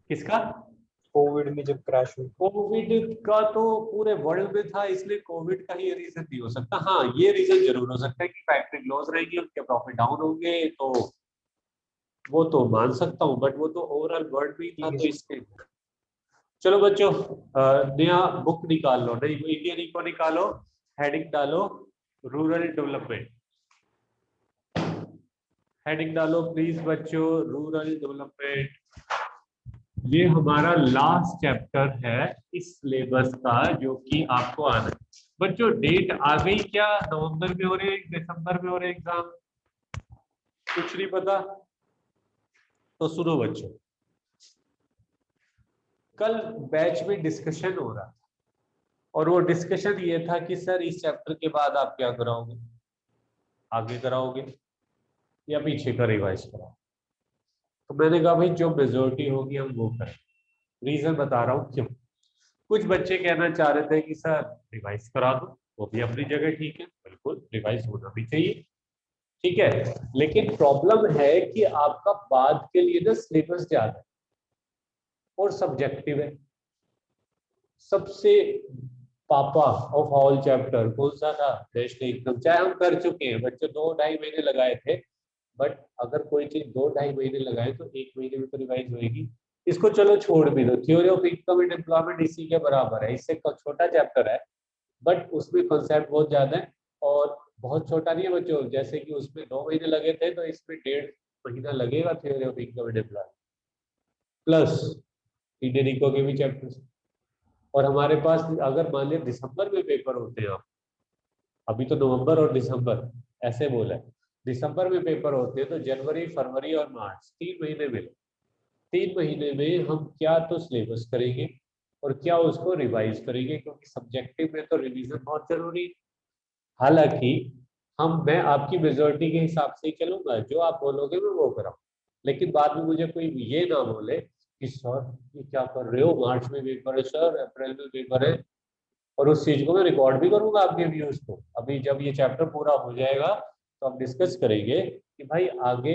किसका? कोविड में जब क्रैश हुई। कोविड का तो पूरे वर्ल्ड में था, इसलिए कोविड का ही रीजन नहीं हो सकता। हाँ, ये रीजन जरूर हो सकता है कि फैक्ट्री क्लोज रहेगी, उनके प्रॉफिट डाउन होंगे, तो वो तो मान सकता हूँ, बट वो तो ओवरऑल वर्ल्ड में था, तो इसके। चलो बच्चों, नया बुक निकाल लो, नहीं इंडियन इको निकालो, हेडिंग डालो रूरल डेवलपमेंट, हेडिंग डालो प्लीज बच्चों, रूरल डेवलपमेंट। ये हमारा लास्ट चैप्टर है इस सिलेबस का, जो कि आपको आना है। बच्चों डेट आ गई क्या? नवंबर में हो रहे हैं, दिसंबर में हो रहे एग्जाम? कुछ नहीं पता? तो सुनो बच्चों, कल बैच में डिस्कशन हो रहा था और वो डिस्कशन ये था कि सर इस चैप्टर के बाद आप क्या कराओगे, आगे कराओगे या पीछे का रिवाइज कराओ? तो मैंने कहा भाई जो मेजोरिटी होगी हम वो करें। रीजन बता रहा हूँ क्यों। कुछ बच्चे कहना चाह रहे थे कि सर रिवाइज करा दो, वो भी अपनी जगह ठीक है, बिल्कुल रिवाइज होना भी चाहिए, ठीक है। लेकिन प्रॉब्लम है कि आपका बाद के लिए ना सिलेबस ज्यादा है और सब्जेक्टिव है। सबसे पापा ऑफ ऑल चैप्टर कौन सा था? National income. चाहे हम कर चुके हैं बच्चों, 2-2.5 महीने लगाए थे, बट अगर कोई चीज 2-2.5 महीने लगाए तो 1 महीने में तो रिवाइज होगी। इसको चलो छोड़ भी दो, theory of income and employment इसी के बराबर है, इससे छोटा चैप्टर है, बट उसमें कॉन्सेप्ट बहुत ज्यादा है और बहुत छोटा नहीं है बच्चों। जैसे कि उसमें 2 महीने लगे थे तो इसमें 1.5 महीना लगेगा theory of income and employment, plus Indian eco के भी चैप्टर्स। और हमारे पास अगर मान लिया दिसंबर में पेपर होते हैं, आप अभी तो नवंबर और दिसंबर ऐसे बोला है, दिसंबर में पेपर होते हैं तो जनवरी, फरवरी और मार्च 3 महीने मिले। 3 महीने में हम क्या तो सिलेबस करेंगे और क्या उसको रिवाइज करेंगे, क्योंकि सब्जेक्टिव में तो रिवीजन बहुत जरूरी है। हालांकि मैं आपकी मेजोरिटी के हिसाब से ही चलूंगा, जो आप बोलोगे मैं वो कराऊं, लेकिन बाद में मुझे कोई ये ना बोले कि सर ये क्या कर रहे हो, मार्च में पेपर है सर, अप्रैल में पेपर है, और उस चीज को मैं रिकॉर्ड भी करूंगा आपके व्यूज को। अभी जब ये चैप्टर पूरा हो जाएगा तो हम डिस्कस करेंगे कि भाई आगे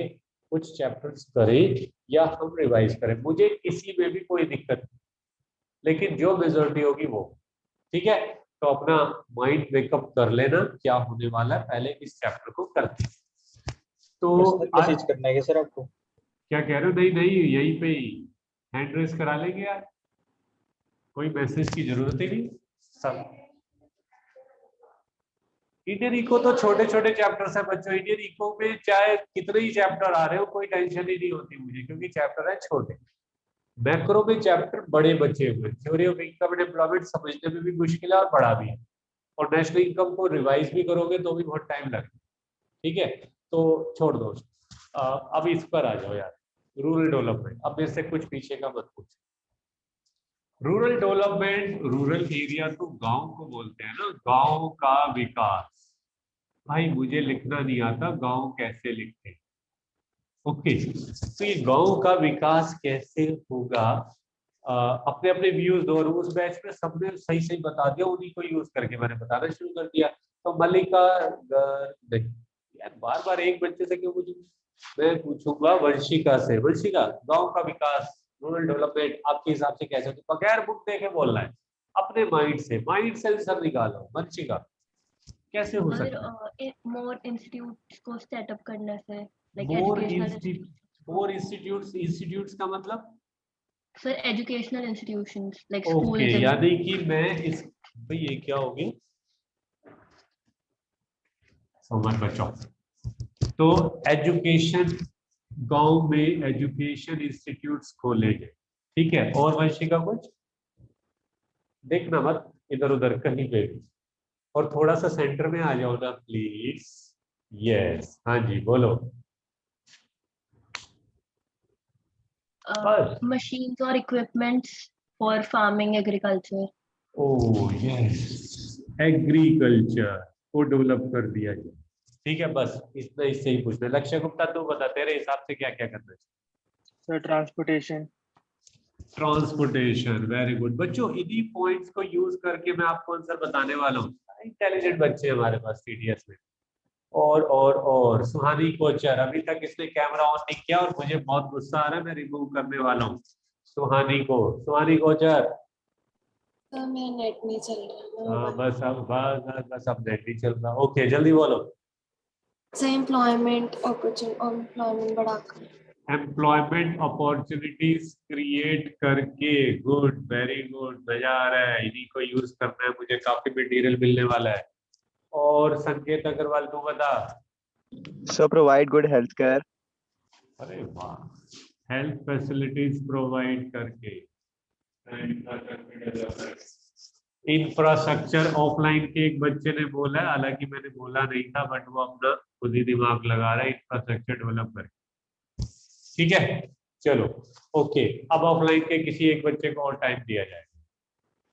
कुछ चैप्टर्स करें या हम रिवाइज करें, मुझे किसी में भी कोई दिक्कत नहीं, लेकिन जो मेजोरिटी होगी वो, ठीक है। तो अपना माइंड मेकअप कर लेना क्या होने वाला है, पहले इस चैप्टर को करते हैं। तो मैसेज करना है सर आपको? क्या कह रहे हो? नहीं नहीं, यहीं पे ही हैंड रेस करा लेंगे यार, कोई मैसेज की जरूरत ही नहीं। सब इंडियन इको तो छोटे छोटे चैप्टर्स है बच्चों, इंडियन इको में चाहे कितने ही चैप्टर आ रहे हो कोई टेंशन ही नहीं होती मुझे, क्योंकि चैप्टर है छोटे। मैक्रो में चैप्टर बड़े बचे हुए, theory of income and employment समझने में भी मुश्किल है और बड़ा भी है, और नेशनल इनकम को रिवाइज भी करोगे तो भी बहुत टाइम लगेगा, ठीक है। तो छोड़ दो, अब इस पर आ जाओ यार, रूरल डेवलपमेंट। अब मेरे से कुछ पीछे का मत पूछो। रूरल डेवलपमेंट, रूरल एरिया तो गांव को बोलते हैं ना, गांव का विकास। भाई मुझे लिखना नहीं आता, गांव कैसे लिखते हैं? ओके, तो ये गांव का विकास कैसे होगा, अपने अपने व्यूज दो, और उस बैच में सबने सही सही बता दिया, उन्हीं को यूज करके मैंने बताना शुरू कर दिया। तो मल्लिका नहीं यार, बार बार एक बच्चे से क्यों पूछूं? मैं पूछूंगा वंशिका से। वंशिका, गांव का विकास रूरल डेवलपमेंट आपके हिसाब से कैसे होती है? बगैर बुक देखे बोलना है, अपने माइंड से आंसर निकालो। वंशिका कैसे हो सकता है? मोर इंस्टीट्यूट्स को सेटअप करने से, मोर इंस्टीट्यूट्स का मतलब sir educational institutions like okay, schools. यानी कि मैं इस भाई ये क्या होगी समझ बच्चों, तो एजुकेशन गांव में एजुकेशन इंस्टीट्यूट्स खोलेंगे, ठीक है। और वंशिका कुछ देखना मत इधर उधर कहीं पे भी, और थोड़ा सा सेंटर में आ जाओ ना प्लीज। यस, हाँ जी बोलो। बस मशीन्स और equipments for farming agriculture. Oh yes, agriculture को डेवलप कर दिया जाए, ठीक है। बस इतना, इससे ही पूछना। लक्ष्य गुप्ता तू बता तेरे हिसाब से क्या क्या करना है? Sir transportation. Transportation, very good बच्चों। इन्हीं पॉइंट्स को यूज करके मैं आपको आंसर बताने वाला हूँ। इंटेलिजेंट बच्चे हमारे पास सीडीएस में। और सुहानी कोचर, अभी तक इसने कैमरा ऑन नहीं किया और मुझे बहुत गुस्सा आ रहा है, मैं रिमूव करने वाला हूँ सुहानी कोचर। मेरा नेट नहीं चल रहा। हाँ बस अब नेट नहीं चल रहा। ओके जल्दी बोलो। एम्प्लॉयमेंट अपॉर्चुनिटी बढ़ाकर। एम्प्लॉयमेंट अपॉर्चुनिटीज क्रिएट करके, गुड, वेरी गुड, मजा आ रहा है। इन्हीं को यूज करना है, मुझे काफी मटेरियल मिलने वाला है। और संकेत अग्रवाल तू बता। So provide good healthcare. अरे वाह, हेल्थ फैसिलिटीज प्रोवाइड करके। इंफ्रास्ट्रक्चर ऑफलाइन के एक बच्चे ने बोला है, हालांकि मैंने बोला नहीं था, बट वो अपना खुद ही दिमाग लगा रहा है, इंफ्रास्ट्रक्चर डेवलप करके, ठीक है। चलो ओके, अब ऑफलाइन के किसी एक बच्चे को और टाइम दिया जाएगा,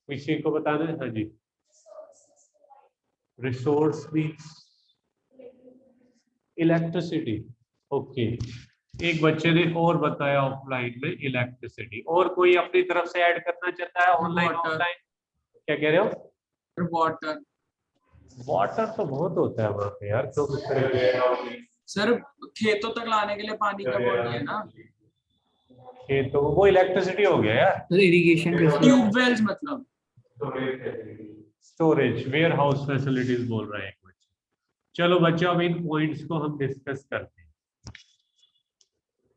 किसी को बताना है। हाँ जी, रिसोर्स मींस इलेक्ट्रिसिटी। ओके, एक बच्चे ने और बताया ऑफलाइन में इलेक्ट्रिसिटी। और कोई अपनी तरफ से ऐड करना चाहता है ऑनलाइन Water. ऑफलाइन? क्या कह रहे हो? वाटर। वाटर तो बहुत होता है वहां पे यार, तो सर खेतों तक लाने के लिए पानी का वो नहीं है ना। तो वो इलेक्ट्रिसिटी हो गया यार। Sir irrigation facility. ट्यूबवेल्स मतलब स्टोरेज, वेयर हाउस फैसिलिटीज बोल रहे हैं एक बच्चे। चलो बच्चों, अब इन पॉइंट्स को हम डिस्कस करते हैं।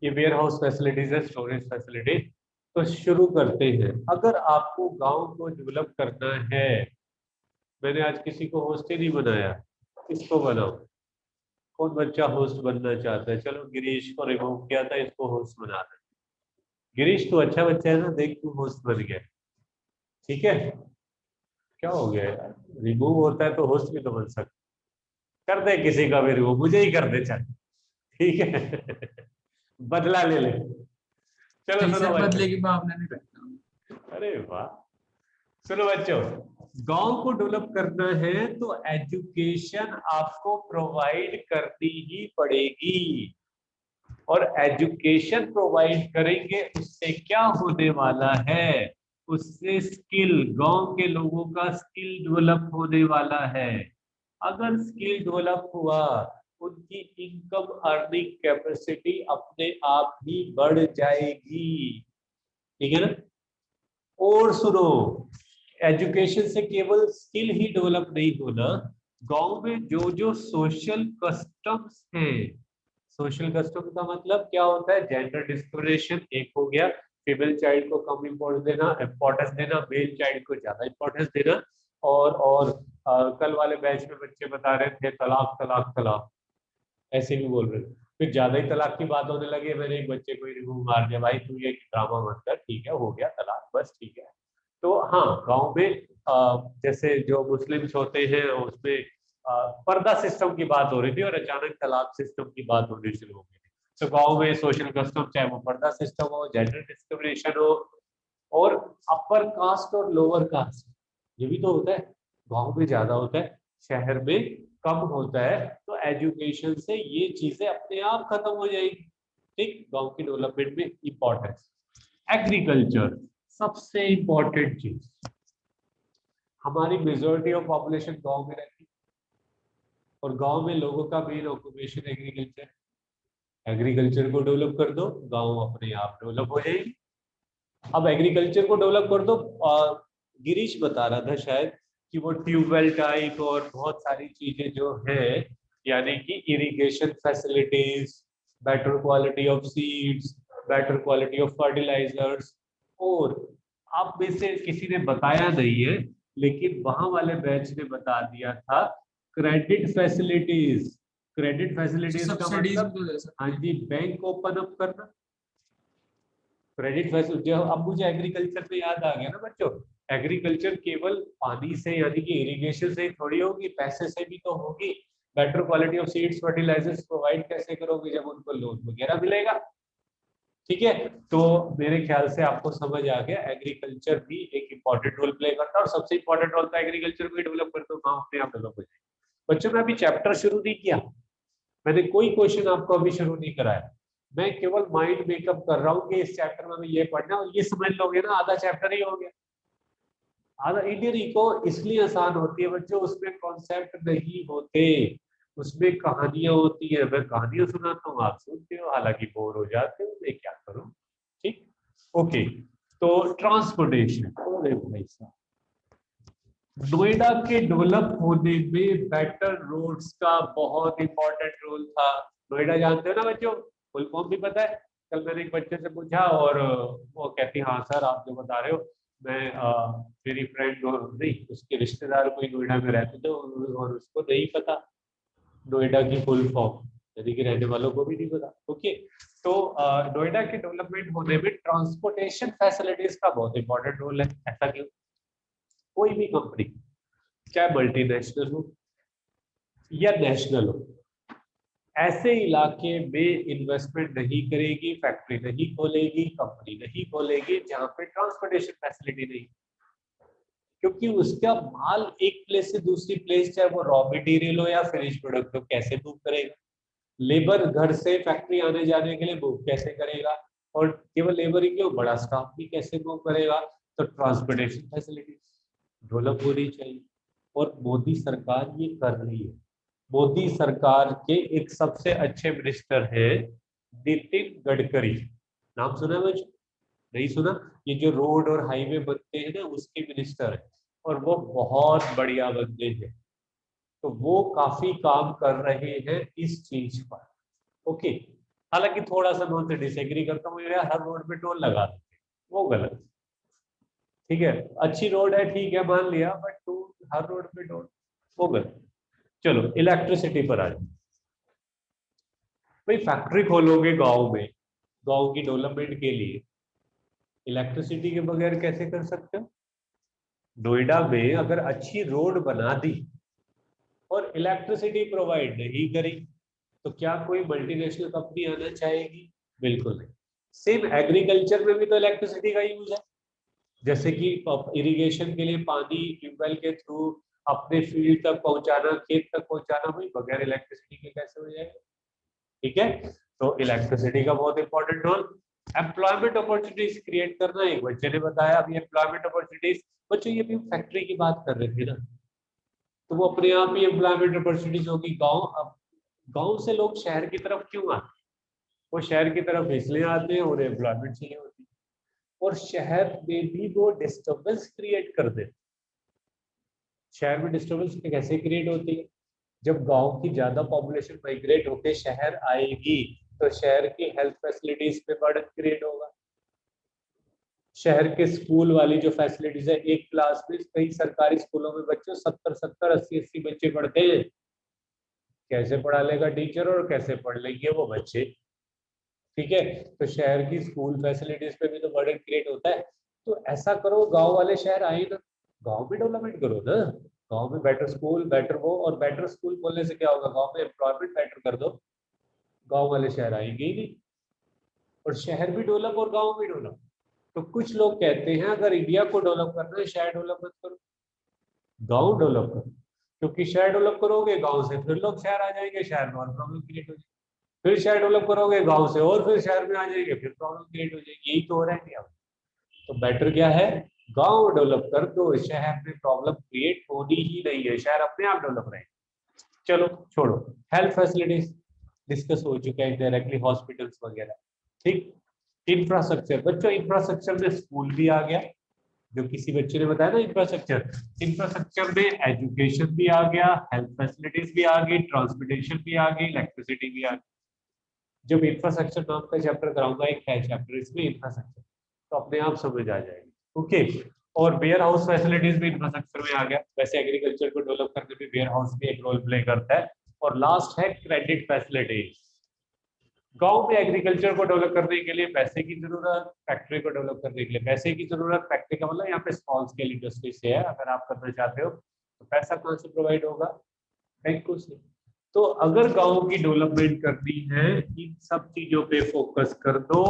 ये वेयर हाउस फैसिलिटीज है, स्टोरेज फैसिलिटी। तो शुरू करते हैं। अगर आपको गांव को डेवलप करना है, मैंने आज किसी को होस्ट ही नहीं बनाया, इसको बनाओ। कौन बच्चा होस्ट बनना चाहता है? चलो गिरीश को रिमूव किया था, इसको होस्ट बना दे। गिरीश तू अच्छा बच्चा है ना, देख तू होस्ट बन गया, ठीक है। क्या हो गया यार, रिमूव होता है तो होस्ट भी तो बन सकता। कर दे किसी का भी रिमूव, मुझे ही कर दे चल, ठीक है। बदला ले ले। चलो नहीं सुनो सर, बच्चों। बदले की भावना नहीं रखता। अरे वाह, सुनो बच्चों, गांव को डेवलप करना है तो एजुकेशन आपको प्रोवाइड करनी ही पड़ेगी। और एजुकेशन प्रोवाइड करेंगे, उससे क्या होने वाला है? उससे स्किल, गांव के लोगों का स्किल डेवलप होने वाला है। अगर स्किल डेवलप हुआ, उनकी इनकम अर्निंग कैपेसिटी अपने आप ही बढ़ जाएगी, ठीक है ना। और सुनो, एजुकेशन से केवल स्किल ही डेवलप नहीं होना, गांव में जो जो सोशल कस्टम्स हैं, सोशल कस्टम का मतलब क्या होता है? जेंडर डिस्क्रिमिनेशन एक हो गया, फीमेल चाइल्ड को कम इम्पोर्टेंस देना, मेल चाइल्ड को ज्यादा इम्पोर्टेंस देना। और कल वाले बैच में बच्चे बता रहे थे तलाक तलाक तलाक, ऐसे भी बोल रहे थे। फिर ज्यादा ही तलाक की बात होने लगी, मैंने एक बच्चे को ही रिमूव मार दिया, भाई तू ये ड्रामा मत कर, ठीक है हो गया तलाक, बस ठीक है। तो हाँ, गांव में जैसे जो मुस्लिम्स होते हैं उसमें पर्दा सिस्टम की बात हो रही थी और अचानक तलाक सिस्टम की बात होनी शुरू हो गई थी। तो गांव में सोशल कस्टम, चाहे वो पर्दा सिस्टम हो, जेंडर डिस्क्रिमिनेशन हो, और अपर कास्ट और लोअर कास्ट, ये भी तो होता है। गांव में ज्यादा होता है, शहर में कम होता है। तो एजुकेशन से ये चीजें अपने आप खत्म हो जाएगी, ठीक। गांव की डेवलपमेंट में इंपॉर्टेंस। एग्रीकल्चर सबसे इंपॉर्टेंट चीज। हमारी मेजॉरिटी ऑफ पॉपुलेशन गांव में रहती है, और गांव में लोगों का मेन ऑक्यूपेशन एग्रीकल्चर। एग्रीकल्चर को डेवलप कर दो, गांव अपने आप डेवलप हो जाएगी। अब एग्रीकल्चर को डेवलप कर दो। गिरीश बता रहा था शायद कि वो ट्यूबवेल टाइप और बहुत सारी चीजें जो है, यानी कि irrigation facilities, better quality of seeds, better quality of fertilizers, और आप में से किसी ने बताया नहीं है लेकिन वहां वाले बैच ने बता दिया था क्रेडिट फैसिलिटीज। क्रेडिट फैसिलिटीज का सब्सिडीज मतलब, भी तो दे सकते हाँ हैं। जी, बैंक ओपन अप करना। क्रेडिट फैसिलिटी, अब मुझे एग्रीकल्चर में याद आ गया ना बच्चों, एग्रीकल्चर केवल पानी से यानी कि इरिगेशन से ही थोड़ी होगी, पैसे से भी तो होगी। Better quality of seeds fertilizers provide कैसे करोगे जब उनको लोन वगैरह मिलेगा। ठीक है, तो मेरे ख्याल से आपको समझ आ गया एग्रीकल्चर भी एक इंपॉर्टेंट रोल प्ले करता है, और सबसे इंपॉर्टेंट रोल तो एग्रीकल्चर को डेवलप करते हो, अपने आप डेवलप हो जाए। बच्चों मैं अभी चैप्टर शुरू नहीं किया, मैंने कोई क्वेश्चन आपको अभी शुरू नहीं कराया, मैं केवल माइंड मेकअप कर रहा हूँ कि इस चैप्टर में हमें ये पढ़ना है, और ये समझ लोगे ना आधा चैप्टर ही हो गया। आधा इंडियन इको इसलिए आसान होती है बच्चों, उसमें कॉन्सेप्ट नहीं होते, उसमें कहानियां होती है। मैं कहानियां सुनाता हूँ, आप सुनते हो, हालांकि बोर हो जाते हो, मैं क्या करूँ। ठीक, ओके। तो ट्रांसपोर्टेशन, भाई साहब, नोएडा के डेवलप होने में बेटर रोड्स का बहुत इंपॉर्टेंट रोल था। नोएडा जानते हो ना बच्चों, फुल फॉर्म भी पता है। कल मैंने एक बच्चे से पूछा और वो कहती हाँ सर आप जो बता रहे हो, मैं मेरी फ्रेंड नहीं, उसके रिश्तेदार कोई नोएडा में रहते थे और उसको नहीं पता नोएडा की फुल फॉर्म, यानी कि रहने वालों को भी नहीं पता। ओके, तो नोएडा के डेवलपमेंट होने में ट्रांसपोर्टेशन फैसिलिटीज का बहुत इंपॉर्टेंट रोल है। ऐसा क्यों? कोई भी कंपनी, चाहे मल्टीनेशनल हो या नेशनल हो, ऐसे इलाके में इन्वेस्टमेंट नहीं करेगी, फैक्ट्री नहीं खोलेगी, कंपनी नहीं खोलेगी जहां पे ट्रांसपोर्टेशन फैसिलिटी नहीं, क्योंकि उसका माल एक प्लेस से दूसरी प्लेस, चाहे वो रॉ मटेरियल हो या फिनिश प्रोडक्ट हो, कैसे मूव करेगा? लेबर घर से फैक्ट्री आने जाने के लिए मूव कैसे करेगा? और केवल लेबर ही क्यों, बड़ा स्टाफ भी कैसे मूव करेगा? तो ट्रांसपोर्टेशन फैसिलिटी डेवलप होनी चाहिए, और मोदी सरकार ये कर रही है। मोदी सरकार के एक सबसे अच्छे मिनिस्टर है नितिन गडकरी, नाम सुना है मुझे? नहीं सुना? ये जो रोड और हाईवे बनते हैं ना, उसके मिनिस्टर है, और वो बहुत बढ़िया बंदे हैं। तो वो काफी काम कर रहे हैं इस चीज पर। ओके, हालांकि थोड़ा सा मैं उनसे डिसएग्री करता हूँ, यार हर रोड पे टोल लगा देते हैं, वो गलत। ठीक है, अच्छी रोड है ठीक है मान लिया, बट टोल हर रोड पे टोल, वो गलत। चलो इलेक्ट्रिसिटी पर आ जाओ। भाई फैक्ट्री खोलोगे गांव में, गांव की डेवलपमेंट के लिए, इलेक्ट्रिसिटी के बगैर कैसे कर सकते हो? नोएडा में अगर अच्छी रोड बना दी और इलेक्ट्रिसिटी प्रोवाइड नहीं करी, तो क्या कोई मल्टीनेशनल कंपनी आना चाहेगी? बिल्कुल नहीं। सेम एग्रीकल्चर में भी तो इलेक्ट्रिसिटी का यूज है, जैसे कि इरिगेशन के लिए पानी ट्यूबवेल के थ्रू अपने फील्ड तक पहुंचाना, खेत तक पहुंचाना, भाई बगैर इलेक्ट्रिसिटी के कैसे हो जाएगा? ठीक है, तो इलेक्ट्रिसिटी का बहुत important role. Employment opportunities create करना, एक बच्चे ने बताया अभी एम्प्लॉयमेंट अपॉर्चुनिटीज। बच्चों ये भी फैक्ट्री की बात कर रहे थे ना, तो वो अपने आप ही एम्प्लॉयमेंट अपॉर्चुनिटीज होगी। गांव, अब गांव से लोग शहर की तरफ क्यों आते? वो शहर की तरफ इसलिए आते हैं, उन्हें एम्प्लॉयमेंट चाहिए होती है, और शहर में भी वो डिस्टर्बेंस क्रिएट कर देते। शहर में डिस्टर्बेंस कैसे क्रिएट होती है? जब गांव की ज्यादा पॉपुलेशन माइग्रेट होकर शहर आएगी, तो शहर की हेल्थ फैसिलिटीज पे बर्डन क्रिएट होगा। शहर के स्कूल वाली जो फैसिलिटीज है, एक क्लास में कई सरकारी स्कूलों में बच्चों 70-70, 80-80 बच्चे पढ़ते हैं, कैसे पढ़ा लेगा टीचर और कैसे पढ़ लेंगे वो बच्चे? ठीक है, तो शहर की स्कूल फैसिलिटीज पे भी तो बर्डन क्रिएट होता है। तो ऐसा करो, गांव वाले शहर आए ना, गांव में डेवलपमेंट करो ना, गांव में बेटर स्कूल, बेटर वो, और बेटर स्कूल खोलने से क्या होगा? गांव में एम्प्लॉयमेंट बेटर कर दो, गांव वाले शहर आएंगे ही नहीं, और शहर भी डेवलप और गांव भी डेवलप। तो कुछ लोग कहते हैं अगर इंडिया को डेवलप करना है, शहर डेवलप मत करो, गांव डेवलप करो, क्योंकि शहर डेवलप करोगे गांव से फिर लोग शहर आ जाएंगे, शहर में और प्रॉब्लम क्रिएट हो जाएगी, फिर शहर डेवलप करोगे गांव से और फिर शहर में आ जाएंगे, फिर प्रॉब्लम क्रिएट हो जाएगी। यही तो हो रहा है इंडिया में। तो बेटर क्या है? गांव डेवलप कर दो, शहर में प्रॉब्लम क्रिएट होनी ही नहीं है, शहर अपने आप डेवलप रहेंगे। चलो छोड़ो, हेल्थ फैसिलिटीज डिस्कस हो चुका है डायरेक्टली, हॉस्पिटल्स वगैरह। ठीक इंफ्रास्ट्रक्चर, बच्चों इंफ्रास्ट्रक्चर में स्कूल भी आ गया, जो किसी बच्चे ने बताया ना इंफ्रास्ट्रक्चर, इंफ्रास्ट्रक्चर में एजुकेशन भी आ गया, हेल्थ फैसिलिटीज भी आ गई, ट्रांसपोर्टेशन भी आ गई, इलेक्ट्रिसिटी भी आ गई। जब इंफ्रास्ट्रक्चर नाम का चैप्टर कराऊंगा, एक है चैप्टर इसमें इंफ्रास्ट्रक्चर, तो अपने आप समझ आ जाएगी। ओके, और वेयर हाउस फैसिलिटीज भी इंफ्रास्ट्रक्चर में आ गया। वैसे एग्रीकल्चर को डेवलप करने में वेयर हाउस भी एक रोल प्ले करता है। और लास्ट है क्रेडिट फैसिलिटीज। गांव में एग्रीकल्चर को डेवलप करने के लिए पैसे की जरूरत, फैक्ट्री को डेवलप करने के लिए पैसे की जरूरत। फैक्ट्री का मतलब यहाँ पे स्मॉल स्केल इंडस्ट्री से है, अगर आप करना चाहते हो तो पैसा कहाँ से प्रोवाइड होगा, बैंकों से। तो अगर गांव की डेवलपमेंट करनी है, इन सब चीजों पे फोकस कर दो,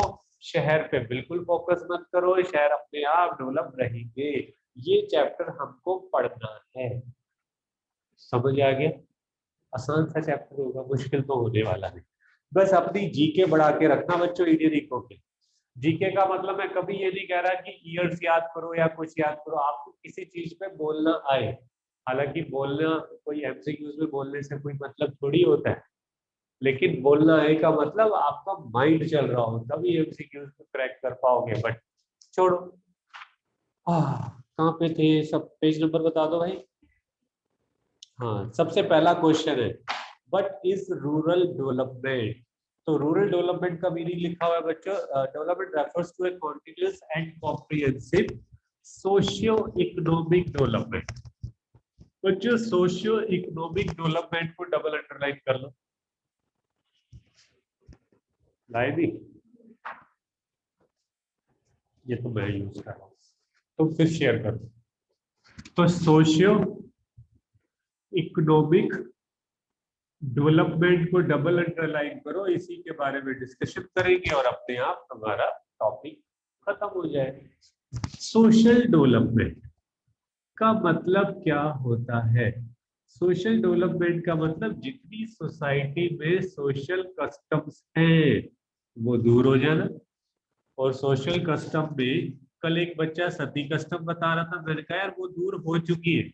शहर पे बिल्कुल फोकस मत करो, शहर अपने आप डेवलप रहेंगे। ये चैप्टर हमको पढ़ना है, समझ आ गया? आसान सा चैप्टर होगा, मुश्किल तो होने वाला नहीं। बस अपनी जीके बढ़ा के रखना बच्चों इंडियन इको के। जीके का मतलब मैं कभी ये नहीं कह रहा कि ईयर्स याद करो या कुछ याद करो, आपको किसी चीज पे बोलना आए। हालांकि बोलना, कोई एमसीक्यूज में बोलने से कोई मतलब थोड़ी होता है, लेकिन बोलना आए का मतलब आपका माइंड चल रहा हो, तभी एमसीक्यूज को क्रैक कर पाओगे। बट छोड़ो, कहाँ पे थे सब, पेज नंबर बता दो भाई। हाँ, सबसे पहला क्वेश्चन है, व्हाट इज रूरल डेवलपमेंट? तो रूरल डेवलपमेंट का मीनिंग लिखा हुआ है बच्चों, development refers to a continuous and comprehensive socio economic development. बच्चों सोशियो इकोनॉमिक डेवलपमेंट को डबल अंडरलाइन कर लो, लाइनी ये तो मैं यूज कर रहा हूँ, तो फिर शेयर कर दो। तो सोशियो इकोनॉमिक डेवलपमेंट को डबल अंडरलाइन करो, इसी के बारे में डिस्कशन करेंगे और अपने आप हमारा टॉपिक खत्म हो जाएगा। सोशल डेवलपमेंट का मतलब क्या होता है? सोशल डेवलपमेंट का मतलब जितनी सोसाइटी में सोशल कस्टम्स हैं वो दूर हो जाना। और सोशल कस्टम में कल एक बच्चा सती कस्टम बता रहा था, मैंने कहा यार वो दूर हो चुकी है,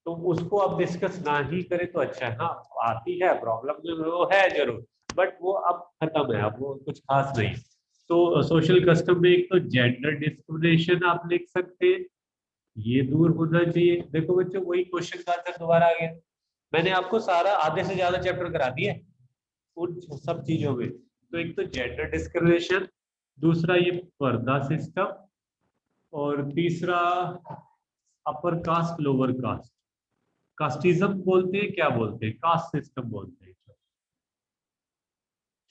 तो उसको अब डिस्कस ना ही करें तो अच्छा है। हाँ आती है प्रॉब्लम, वो है जरूर, बट वो अब खत्म है, अब वो कुछ खास नहीं। तो सोशल कस्टम में एक तो जेंडर डिस्क्रिमिनेशन आप लिख सकते हैं, ये दूर होना चाहिए। देखो बच्चों वही क्वेश्चन का आंसर दोबारा आ गया, मैंने आपको सारा आधे से ज्यादा चैप्टर करा दिया उन सब चीजों में। तो एक तो जेंडर डिस्क्रिमिनेशन, दूसरा ये पर्दा सिस्टम, और तीसरा upper caste lower caste, casteism बोलते हैं, क्या बोलते हैं, कास्ट सिस्टम बोलते हैं।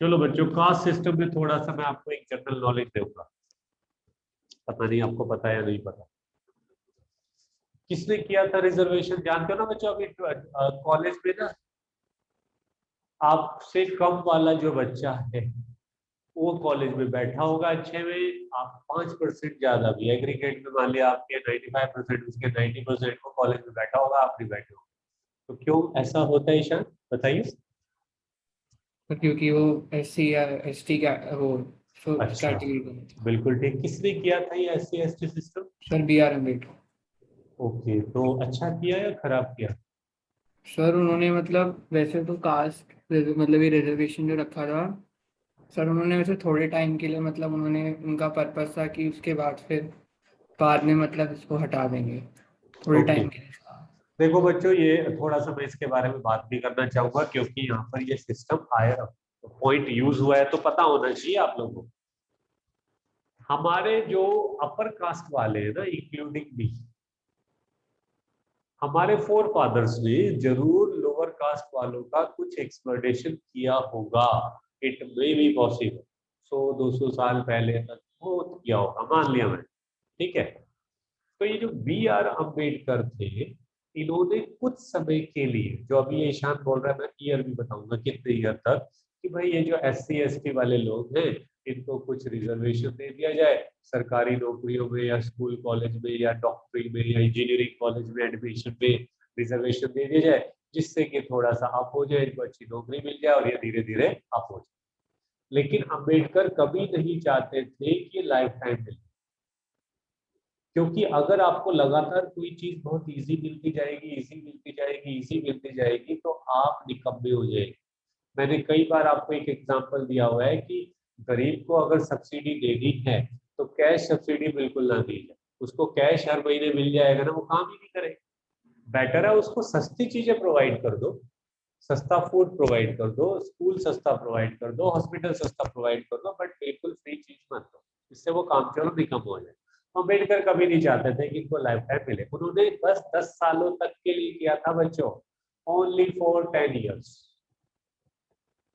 चलो बच्चों कास्ट सिस्टम में थोड़ा सा मैं आपको एक जनरल नॉलेज दूंगा, पता नहीं आपको पता है या नहीं पता। किसने किया था रिजर्वेशन जानते हो ना बच्चों? अभी कॉलेज में ना आपसे कम वाला जो बच्चा है वो कॉलेज में बैठा होगा अच्छे में, आप 5% ज्यादा भी एग्रीगेट में मान लिया आपके 95%, उसके 90%, वो कॉलेज में बैठा होगा, आप नहीं बैठे हो। तो क्यों ऐसा होता है ईशान, बताइए? तो क्योंकि वो SC या ST का वो अच्छा, कैटेगरी। बिल्कुल ठीक। किसने किया था ये SC ST system? Sir BR Ambedkar. Okay, तो अच्छा किया या खराब किया? सर उन्होंने मतलब वैसे तो कास्ट मतलब ये रिजर्वेशन जो रखा था सर, उन्होंने वैसे थोड़े टाइम के लिए मतलब उन्होंने उनका पर्पस था कि उसके बाद फिर बाद में मतलब इसको हटा देंगे थोड़े ओके, टाइम के लिए। देखो बच्चों ये थोड़ा सा मैं इसके बारे में बात भी करना चाहूंगा, क्योंकि यहाँ पर ये सिस्टम आया, पॉइंट यूज हुआ है तो पता होना चाहिए आप लोगों को। हमारे जो अपर कास्ट वाले हैं ना, इंक्लूडिंग मी, हमारे फोर फादर्स ने जरूर लोअर कास्ट वालों का कुछ एक्सप्लॉयटेशन किया होगा। इट मे बी पॉसिबल 100-200 साल पहले तक वो किया होगा, मान लिया मैं, ठीक है। तो ये जो BR अम्बेडकर थे, इन्होंने कुछ समय के लिए, जो अभी ये ईशान बोल रहा है, मैं ईयर भी बताऊंगा कितने ईयर तक, कि भाई ये जो SC ST वाले लोग हैं इनको कुछ रिजर्वेशन दे दिया जाए सरकारी नौकरियों में या स्कूल कॉलेज में या डॉक्टरी में या इंजीनियरिंग कॉलेज में एडमिशन में रिजर्वेशन दे दिया जाए, जिससे कि थोड़ा सा अप हो जाए, इनको अच्छी नौकरी मिल जाए और ये धीरे धीरे अप हो जाए। लेकिन अम्बेडकर कभी नहीं चाहते थे कि लाइफ टाइम मिले, क्योंकि अगर आपको लगातार कोई चीज बहुत इजी मिलती जाएगी, इजी मिलती जाएगी, इजी मिलती जाएगी, तो आप निकम्मे हो जाएंगे। मैंने कई बार आपको एक एग्जांपल दिया हुआ है कि गरीब को अगर सब्सिडी देनी है तो कैश सब्सिडी बिल्कुल ना दी जाए, उसको कैश हर महीने मिल जाएगा ना, वो काम ही नहीं करेगा। बेटर है उसको सस्ती चीजें प्रोवाइड कर दो, सस्ता फूड प्रोवाइड कर दो, स्कूल सस्ता प्रोवाइड कर दो, हॉस्पिटल सस्ता प्रोवाइड कर दो, बट बिल्कुल फ्री चीज मत दो, इससे वो काम चलो भी कम हो जाए। अम्बेडकर कभी नहीं चाहते थे कि इनको लाइफ टाइम मिले, उन्होंने बस 10 सालों तक के लिए किया था बच्चों, ओनली फॉर 10 ईयर्स।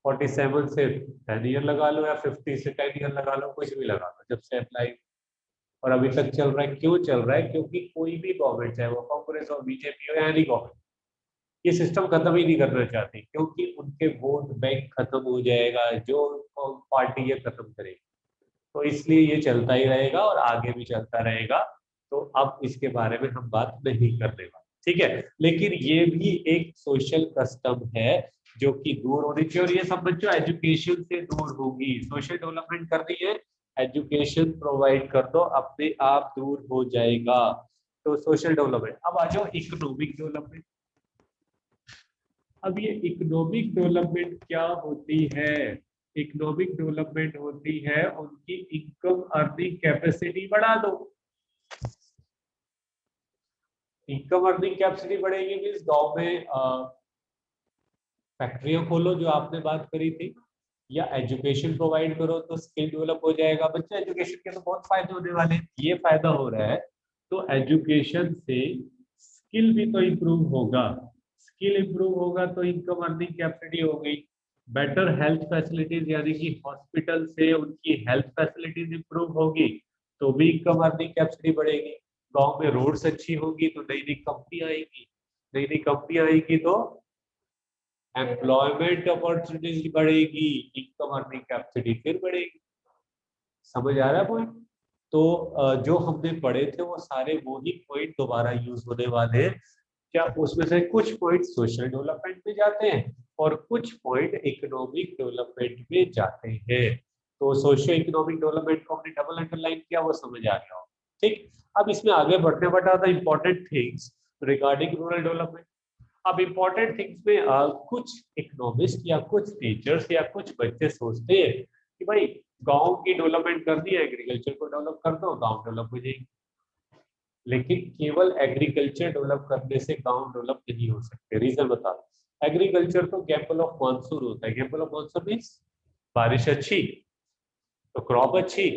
47 से 10 ईयर लगा लो या 50 से 10 ईयर लगा लो, कुछ भी लगा लो, जब से अप्लाई और अभी तक चल रहा है। क्यों चल रहा है? क्योंकि कोई भी गवर्नमेंट, चाहे वो कांग्रेस हो, बीजेपी हो या एनी गवर्नमेंट, ये सिस्टम खत्म ही नहीं करना चाहती, क्योंकि उनके वोट बैंक खत्म हो जाएगा जो पार्टी ये खत्म करेगी। तो इसलिए ये चलता ही रहेगा और आगे भी चलता रहेगा। तो अब इसके बारे में हम बात नहीं करने वाले, ठीक है। लेकिन ये भी एक सोशल कस्टम है जो कि दूर होनी चाहिए, और ये सब बच्चों एजुकेशन से दूर होगी। सोशल डेवलपमेंट करनी है, एजुकेशन प्रोवाइड कर दो, अपने आप दूर हो जाएगा। तो सोशल डेवलपमेंट। अब आ जाओ इकोनॉमिक डेवलपमेंट। अब ये इकोनॉमिक डेवलपमेंट क्या होती है? इकोनॉमिक डेवलपमेंट होती है उनकी इनकम अर्निंग कैपेसिटी बढ़ा दो। इनकम अर्निंग कैपेसिटी बढ़ेगी मीन्स गांव में फैक्ट्रियां खोलो जो आपने बात करी थी, या एजुकेशन प्रोवाइड करो तो स्किल डेवलप हो जाएगा। बच्चे एजुकेशन के तो बहुत फायदे होने वाले हैं, ये फायदा हो रहा है तो एजुकेशन से स्किल भी तो इम्प्रूव होगा, स्किल इम्प्रूव होगा तो इनकम अर्निंग कैपेसिटी हो गई। बेटर हेल्थ फैसिलिटीज यानी कि हॉस्पिटल से उनकी हेल्थ फैसिलिटीज इंप्रूव होगी तो भी इनकम अर्निंग कैपेसिटी बढ़ेगी। गांव में रोड्स अच्छी होगी तो नई नई कंपनी आएगी, नई नई कंपनी आएगी तो एम्प्लॉयमेंट अपॉर्चुनिटीज बढ़ेगी, इनकम अर्निंग कैपेसिटी फिर बढ़ेगी। समझ आ रहा है पॉइंट? तो जो हमने पढ़े थे वो सारे वो ही पॉइंट दोबारा यूज होने वाले हैं। क्या उसमें से कुछ पॉइंट सोशल डेवलपमेंट में जाते हैं और कुछ पॉइंट इकोनॉमिक डेवलपमेंट में जाते हैं। तो सोशियो इकोनॉमिक डेवलपमेंट को हमने डबल अंडरलाइन किया, वो समझ आ गया हो, ठीक। अब इसमें आगे बढ़ने बढ़ा था important things regarding rural development. अब इंपॉर्टेंट थिंग्स में कुछ इकोनॉमिस्ट या कुछ टीचर्स या कुछ बच्चे सोचते हैं कि भाई गांव की डेवलपमेंट करनी है, एग्रीकल्चर को डेवलप कर दो, गांव डेवलप हो जाएगी। लेकिन केवल एग्रीकल्चर डेवलप करने से गांव डेवलप नहीं हो सकते। रीजन बता दो। एग्रीकल्चर तो गैम्पल ऑफ मानसून होता है। गैम्पल ऑफ मानसून मीन्स बारिश अच्छी तो क्रॉप अच्छी,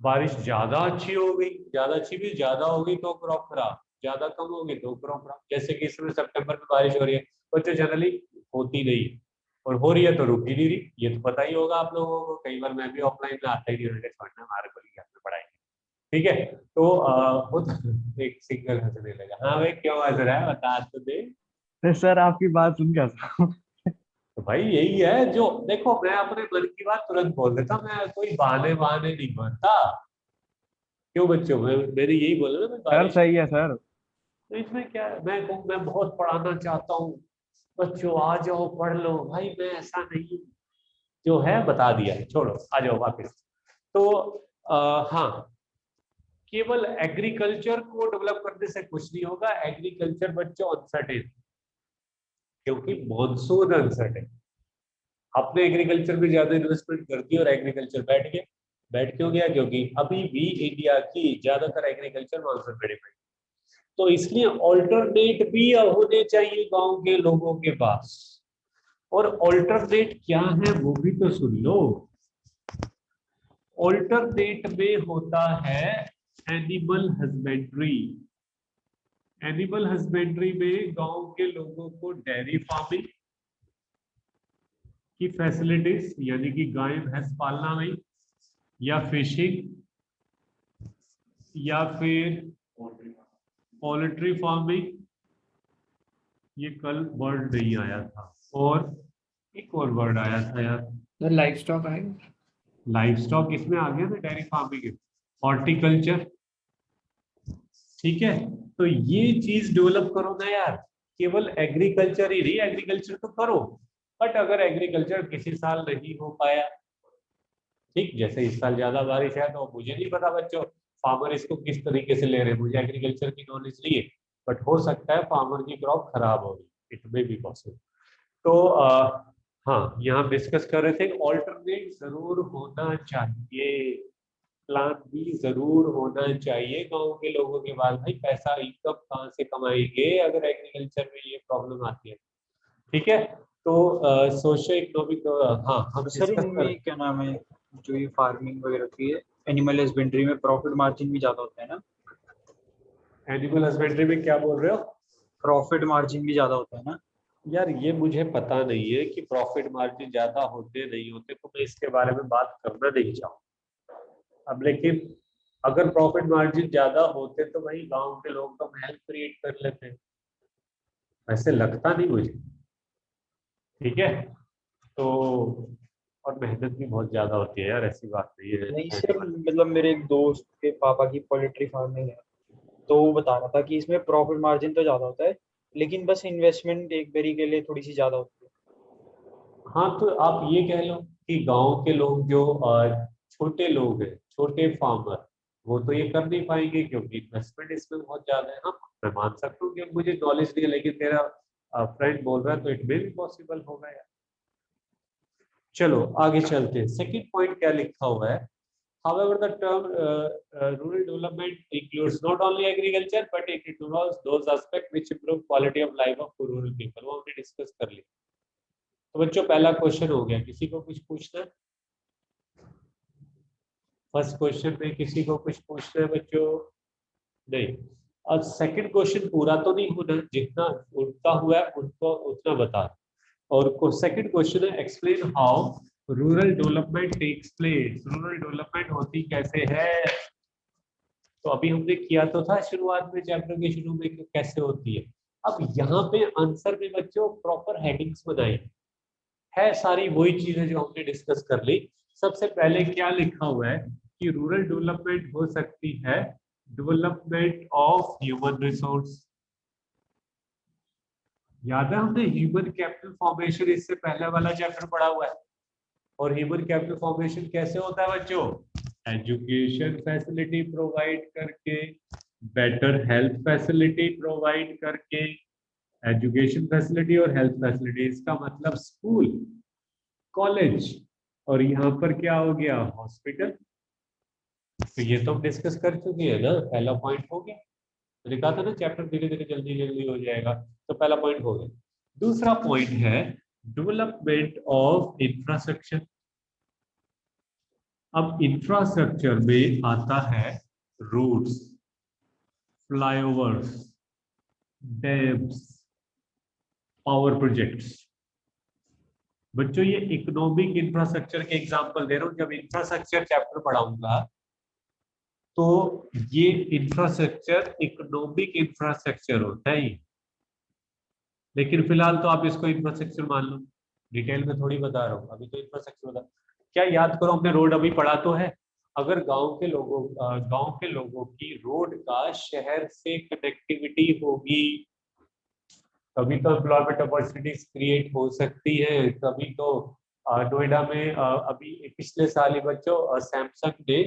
बारिश ज्यादा अच्छी हो गई, ज्यादा अच्छी भी ज्यादा हो गई तो क्रॉप खराब, ज्यादा कम हो गई तो क्रॉप खराब। जैसे कि इस समय सितंबर में बारिश हो रही है, बच्चों जनरली होती नहीं है, और हो रही है तो रुक ही नहीं रही। ये तो पता ही होगा आप लोगों को, कई बार मैं भी ऑफलाइन में आता ही नहीं, छोड़ना हमारे को घर में पढ़ाई, ठीक है। तो खुद एक सिंगल हंसने लगा। हाँ भाई क्यों हंस रहा है बता तो दे। सर आपकी बात सुन क्या तो भाई यही है जो, देखो मैं अपने मन की बात तुरंत बोल देता, मैं कोई बहाने बहाने नहीं बनता। क्यों बच्चों, मैंने यही बोला ना, मैं सर बारिश, सही है सर। तो इसमें क्या है, मैं बहुत पढ़ाना चाहता हूँ बच्चों, आ जाओ पढ़ लो। भाई मैं ऐसा नहीं, जो है बता दिया, छोड़ो आ जाओ वापस। तो हाँ, केवल एग्रीकल्चर को डेवलप करने से कुछ नहीं होगा। एग्रीकल्चर बच्चों अनसर्टेन, क्योंकि मॉनसून अनसर्टेन। आपने एग्रीकल्चर में ज्यादा इन्वेस्टमेंट कर दी और एग्रीकल्चर बैठ गया। बैठ क्यों गया? क्योंकि अभी भी इंडिया की ज्यादातर एग्रीकल्चर मॉनसून पे डिपेंड। तो इसलिए ऑल्टरनेट भी होने चाहिए गांव के लोगों के पास। और ऑल्टरनेट क्या है वो भी तो सुन लो। ऑल्टरनेट में होता है एनिमल हस्बेंड्री। एनिमल हस्बेंड्री में गांव के लोगों को डेयरी फार्मिंग की फैसिलिटीज, यानी कि गाय भैंस पालना में, या फिशिंग, या फिर पोल्ट्री फार्मिंग, ये कल वर्ड नहीं आया था, और एक और वर्ड आया था यार, लाइफ स्टॉक आएगा। लाइफ स्टॉक इसमें आ गया ना, डेयरी फार्मिंग, हॉर्टिकल्चर, ठीक है। तो ये चीज डेवलप करो ना यार, केवल एग्रीकल्चर ही नहीं, एग्रीकल्चर तो करो, बट अगर एग्रीकल्चर किसी साल नहीं हो पाया, ठीक, जैसे इस साल ज्यादा बारिश है तो मुझे नहीं पता बच्चों फार्मर इसको किस तरीके से ले रहे हैं, मुझे एग्रीकल्चर की नॉलेज नहीं है, बट हो सकता है फार्मर की क्रॉप खराब हो गई, इट मे बी पॉसिबल। तो हाँ, यहाँ डिस्कस कर रहे थे ऑल्टरनेट जरूर होना चाहिए, प्लान बी जरूर होना चाहिए गांव के लोगों के पास। भाई पैसा इनकम कहाँ से कमाएंगे अगर एग्रीकल्चर में ये प्रॉब्लम आती है। ठीक है, तो सोशो इकोनॉमिक, हाँ हम सर डिस्कस कर, इनमें क्या नाम है, जो ये फार्मिंग वगैरह होती है एनिमल हस्बेंड्री में प्रॉफिट मार्जिन भी ज्यादा होता है ना? एनिमल हस्बेंड्री में क्या बोल रहे हो? प्रॉफिट मार्जिन भी ज्यादा होता है ना? यार ये मुझे पता नहीं है कि प्रॉफिट मार्जिन ज्यादा होते नहीं होते, तो मैं इसके बारे में बात करना नहीं चाहूँ अब। लेकिन अगर प्रॉफिट मार्जिन ज्यादा होते तो भाई गांव के लोग तो महल क्रिएट कर लेते हैं, वैसे लगता नहीं मुझे। ठीक है, तो और मेहनत भी बहुत ज्यादा होती है यार, ऐसी बात नहीं है। नहीं सर, मतलब मेरे एक दोस्त के पापा की पोल्ट्री फार्मिंग है, तो वो बता रहा था कि इसमें प्रॉफिट मार्जिन तो ज्यादा होता है, लेकिन बस इन्वेस्टमेंट एक बारी के लिए थोड़ी सी ज्यादा होती है। हाँ, तो आप ये कह लो कि गांव के लोग जो छोटे लोग हैं, छोटे फार्मर, वो तो ये कर नहीं पाएंगे क्योंकि इन्वेस्टमेंट इसमें बहुत ज्यादा है। हाँ, मैं मान सकता हूँ कि मुझे नॉलेज नहीं है, लेकिन तेरा फ्रेंड बोल रहा है तो इट मे भी पॉसिबल होगा यार। चलो आगे चलते हैं। सेकंड पॉइंट क्या लिखा हुआ है? However, the term rural development includes not only agriculture but it involves those aspects which improve quality of life of rural people. वो हमने डिस्कस कर लिया। तो बच्चों पहला क्वेश्चन हो गया, किसी को कुछ पूछना है? फर्स्ट क्वेश्चन में किसी को कुछ पूछना है बच्चों? नहीं। अब सेकंड क्वेश्चन पूरा तो नहीं होना, जितना उनका हुआ है उनको उतना बता। और सेकंड क्वेश्चन है explain how rural development takes place. Rural development होती कैसे है? तो अभी हमने किया तो था शुरुआत में, चैप्टर के शुरू में, कि कैसे होती है। अब यहाँ पे आंसर में बच्चों प्रॉपर हेडिंग्स बनाई है, सारी वही चीजें जो हमने डिस्कस कर ली। सबसे पहले क्या लिखा हुआ है कि रूरल डेवलपमेंट हो सकती है डेवलपमेंट ऑफ ह्यूमन रिसोर्स। याद है हमने ह्यूमन कैपिटल फॉर्मेशन इससे पहले वाला चैप्टर पढ़ा हुआ है। और ह्यूमन कैपिटल फॉर्मेशन कैसे होता है बच्चों? एजुकेशन फैसिलिटी प्रोवाइड करके, बेटर हेल्थ फैसिलिटी प्रोवाइड करके। एजुकेशन फैसिलिटी और हेल्थ फैसिलिटी, इसका मतलब स्कूल, कॉलेज, और यहाँ पर क्या हो गया? हॉस्पिटल। तो ये तो हम डिस्कस कर चुके हैं ना, पहला पॉइंट हो गया। मैंने कहा था ना चैप्टर धीरे धीरे जल्दी जल्दी हो जाएगा, तो पहला पॉइंट हो गया। दूसरा पॉइंट है डेवलपमेंट ऑफ इंफ्रास्ट्रक्चर। अब इंफ्रास्ट्रक्चर में आता है roads, flyovers, dams, power projects. बच्चों ये इकोनॉमिक इंफ्रास्ट्रक्चर के एग्जांपल दे रहा हूं। जब इंफ्रास्ट्रक्चर चैप्टर पढ़ाऊंगा तो ये इंफ्रास्ट्रक्चर इकोनॉमिक इंफ्रास्ट्रक्चर होता है ये। लेकिन फिलहाल तो आप इसको इंफ्रास्ट्रक्चर मान लो, डिटेल में थोड़ी बता रहा हूँ, अभी तो इंफ्रास्ट्रक्चर बता। क्या याद करो, हमने रोड अभी पढ़ा तो है। अगर गांव के लोगों की रोड का शहर से कनेक्टिविटी होगी, तभी तो एम्प्लॉयमेंट अपॉर्चुनिटीज क्रिएट हो सकती है। तभी तो नोएडा में अभी पिछले साल ही बच्चों सैमसंग ने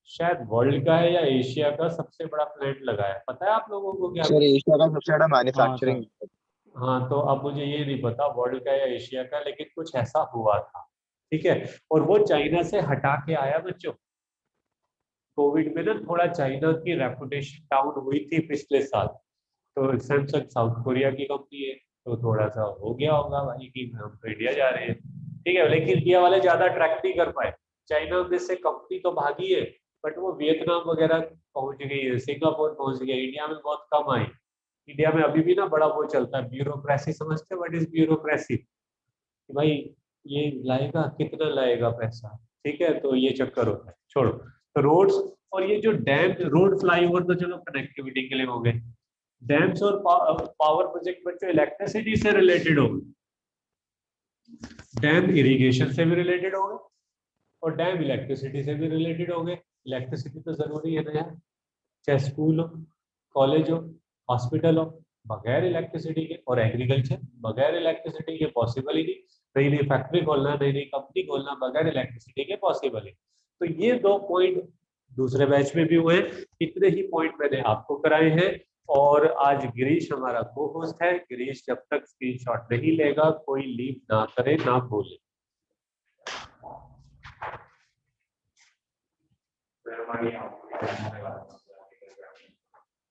शायद वर्ल्ड का है या एशिया का सबसे बड़ा प्लांट लगाया। पता है आप लोगों को क्या? सर एशिया का सबसे बड़ा हाँ मैन्युफैक्चरिंग। सर। हाँ, तो अब मुझे ये नहीं पता वर्ल्ड का या एशिया का, लेकिन कुछ ऐसा हुआ था। ठीक है, और वो चाइना से हटा के आया बच्चों। कोविड में ना थोड़ा चाइना की रेपुटेशन डाउन हुई थी पिछले साल, तो सैमसंग साउथ कोरिया की कंपनी है, तो थोड़ा सा हो गया होगा भाई कि हम तो इंडिया जा रहे हैं। ठीक है, लेकिन इंडिया वाले ज्यादा अट्रैक्ट नहीं कर पाए। चाइना में से कंपनी तो भागी है, बट वो वियतनाम वगैरह पहुंच गई है, सिंगापुर पहुंच गई, इंडिया में बहुत कम आई। इंडिया में अभी भी ना बड़ा वो चलता है, ब्यूरोक्रेसी। समझते हैं व्हाट इज ब्यूरोक्रेसी? कि भाई ये लाएगा, कितना लाएगा पैसा। ठीक है, तो ये चक्कर होता है। छोड़ो, तो रोड्स और ये जो डैम, रोड, फ्लाईओवर तो चलो कनेक्टिविटी के लिए हो गए। डैम्स और पावर प्रोजेक्ट बच्चों इलेक्ट्रिसिटी से रिलेटेड हो गए। डैम इरिगेशन से भी रिलेटेड हो गए और डैम इलेक्ट्रिसिटी से भी रिलेटेड हो गए। इलेक्ट्रिसिटी तो जरूरी है ना यार, चाहे स्कूल हो, कॉलेज हो, हॉस्पिटल हो, बगैर इलेक्ट्रिसिटी के। और एग्रीकल्चर बगैर इलेक्ट्रिसिटी के पॉसिबल ही नहीं। नई नई फैक्ट्री खोलना, नई नई कंपनी खोलना बगैर इलेक्ट्रिसिटी के पॉसिबल है। तो ये 2 पॉइंट दूसरे बैच में भी हुए, इतने ही पॉइंट मैंने आपको कराए हैं। और आज गिरीश हमारा को होस्ट है। गिरीश जब तक स्क्रीनशॉट नहीं लेगा कोई लीव ना करे ना बोले। मेहरबानी।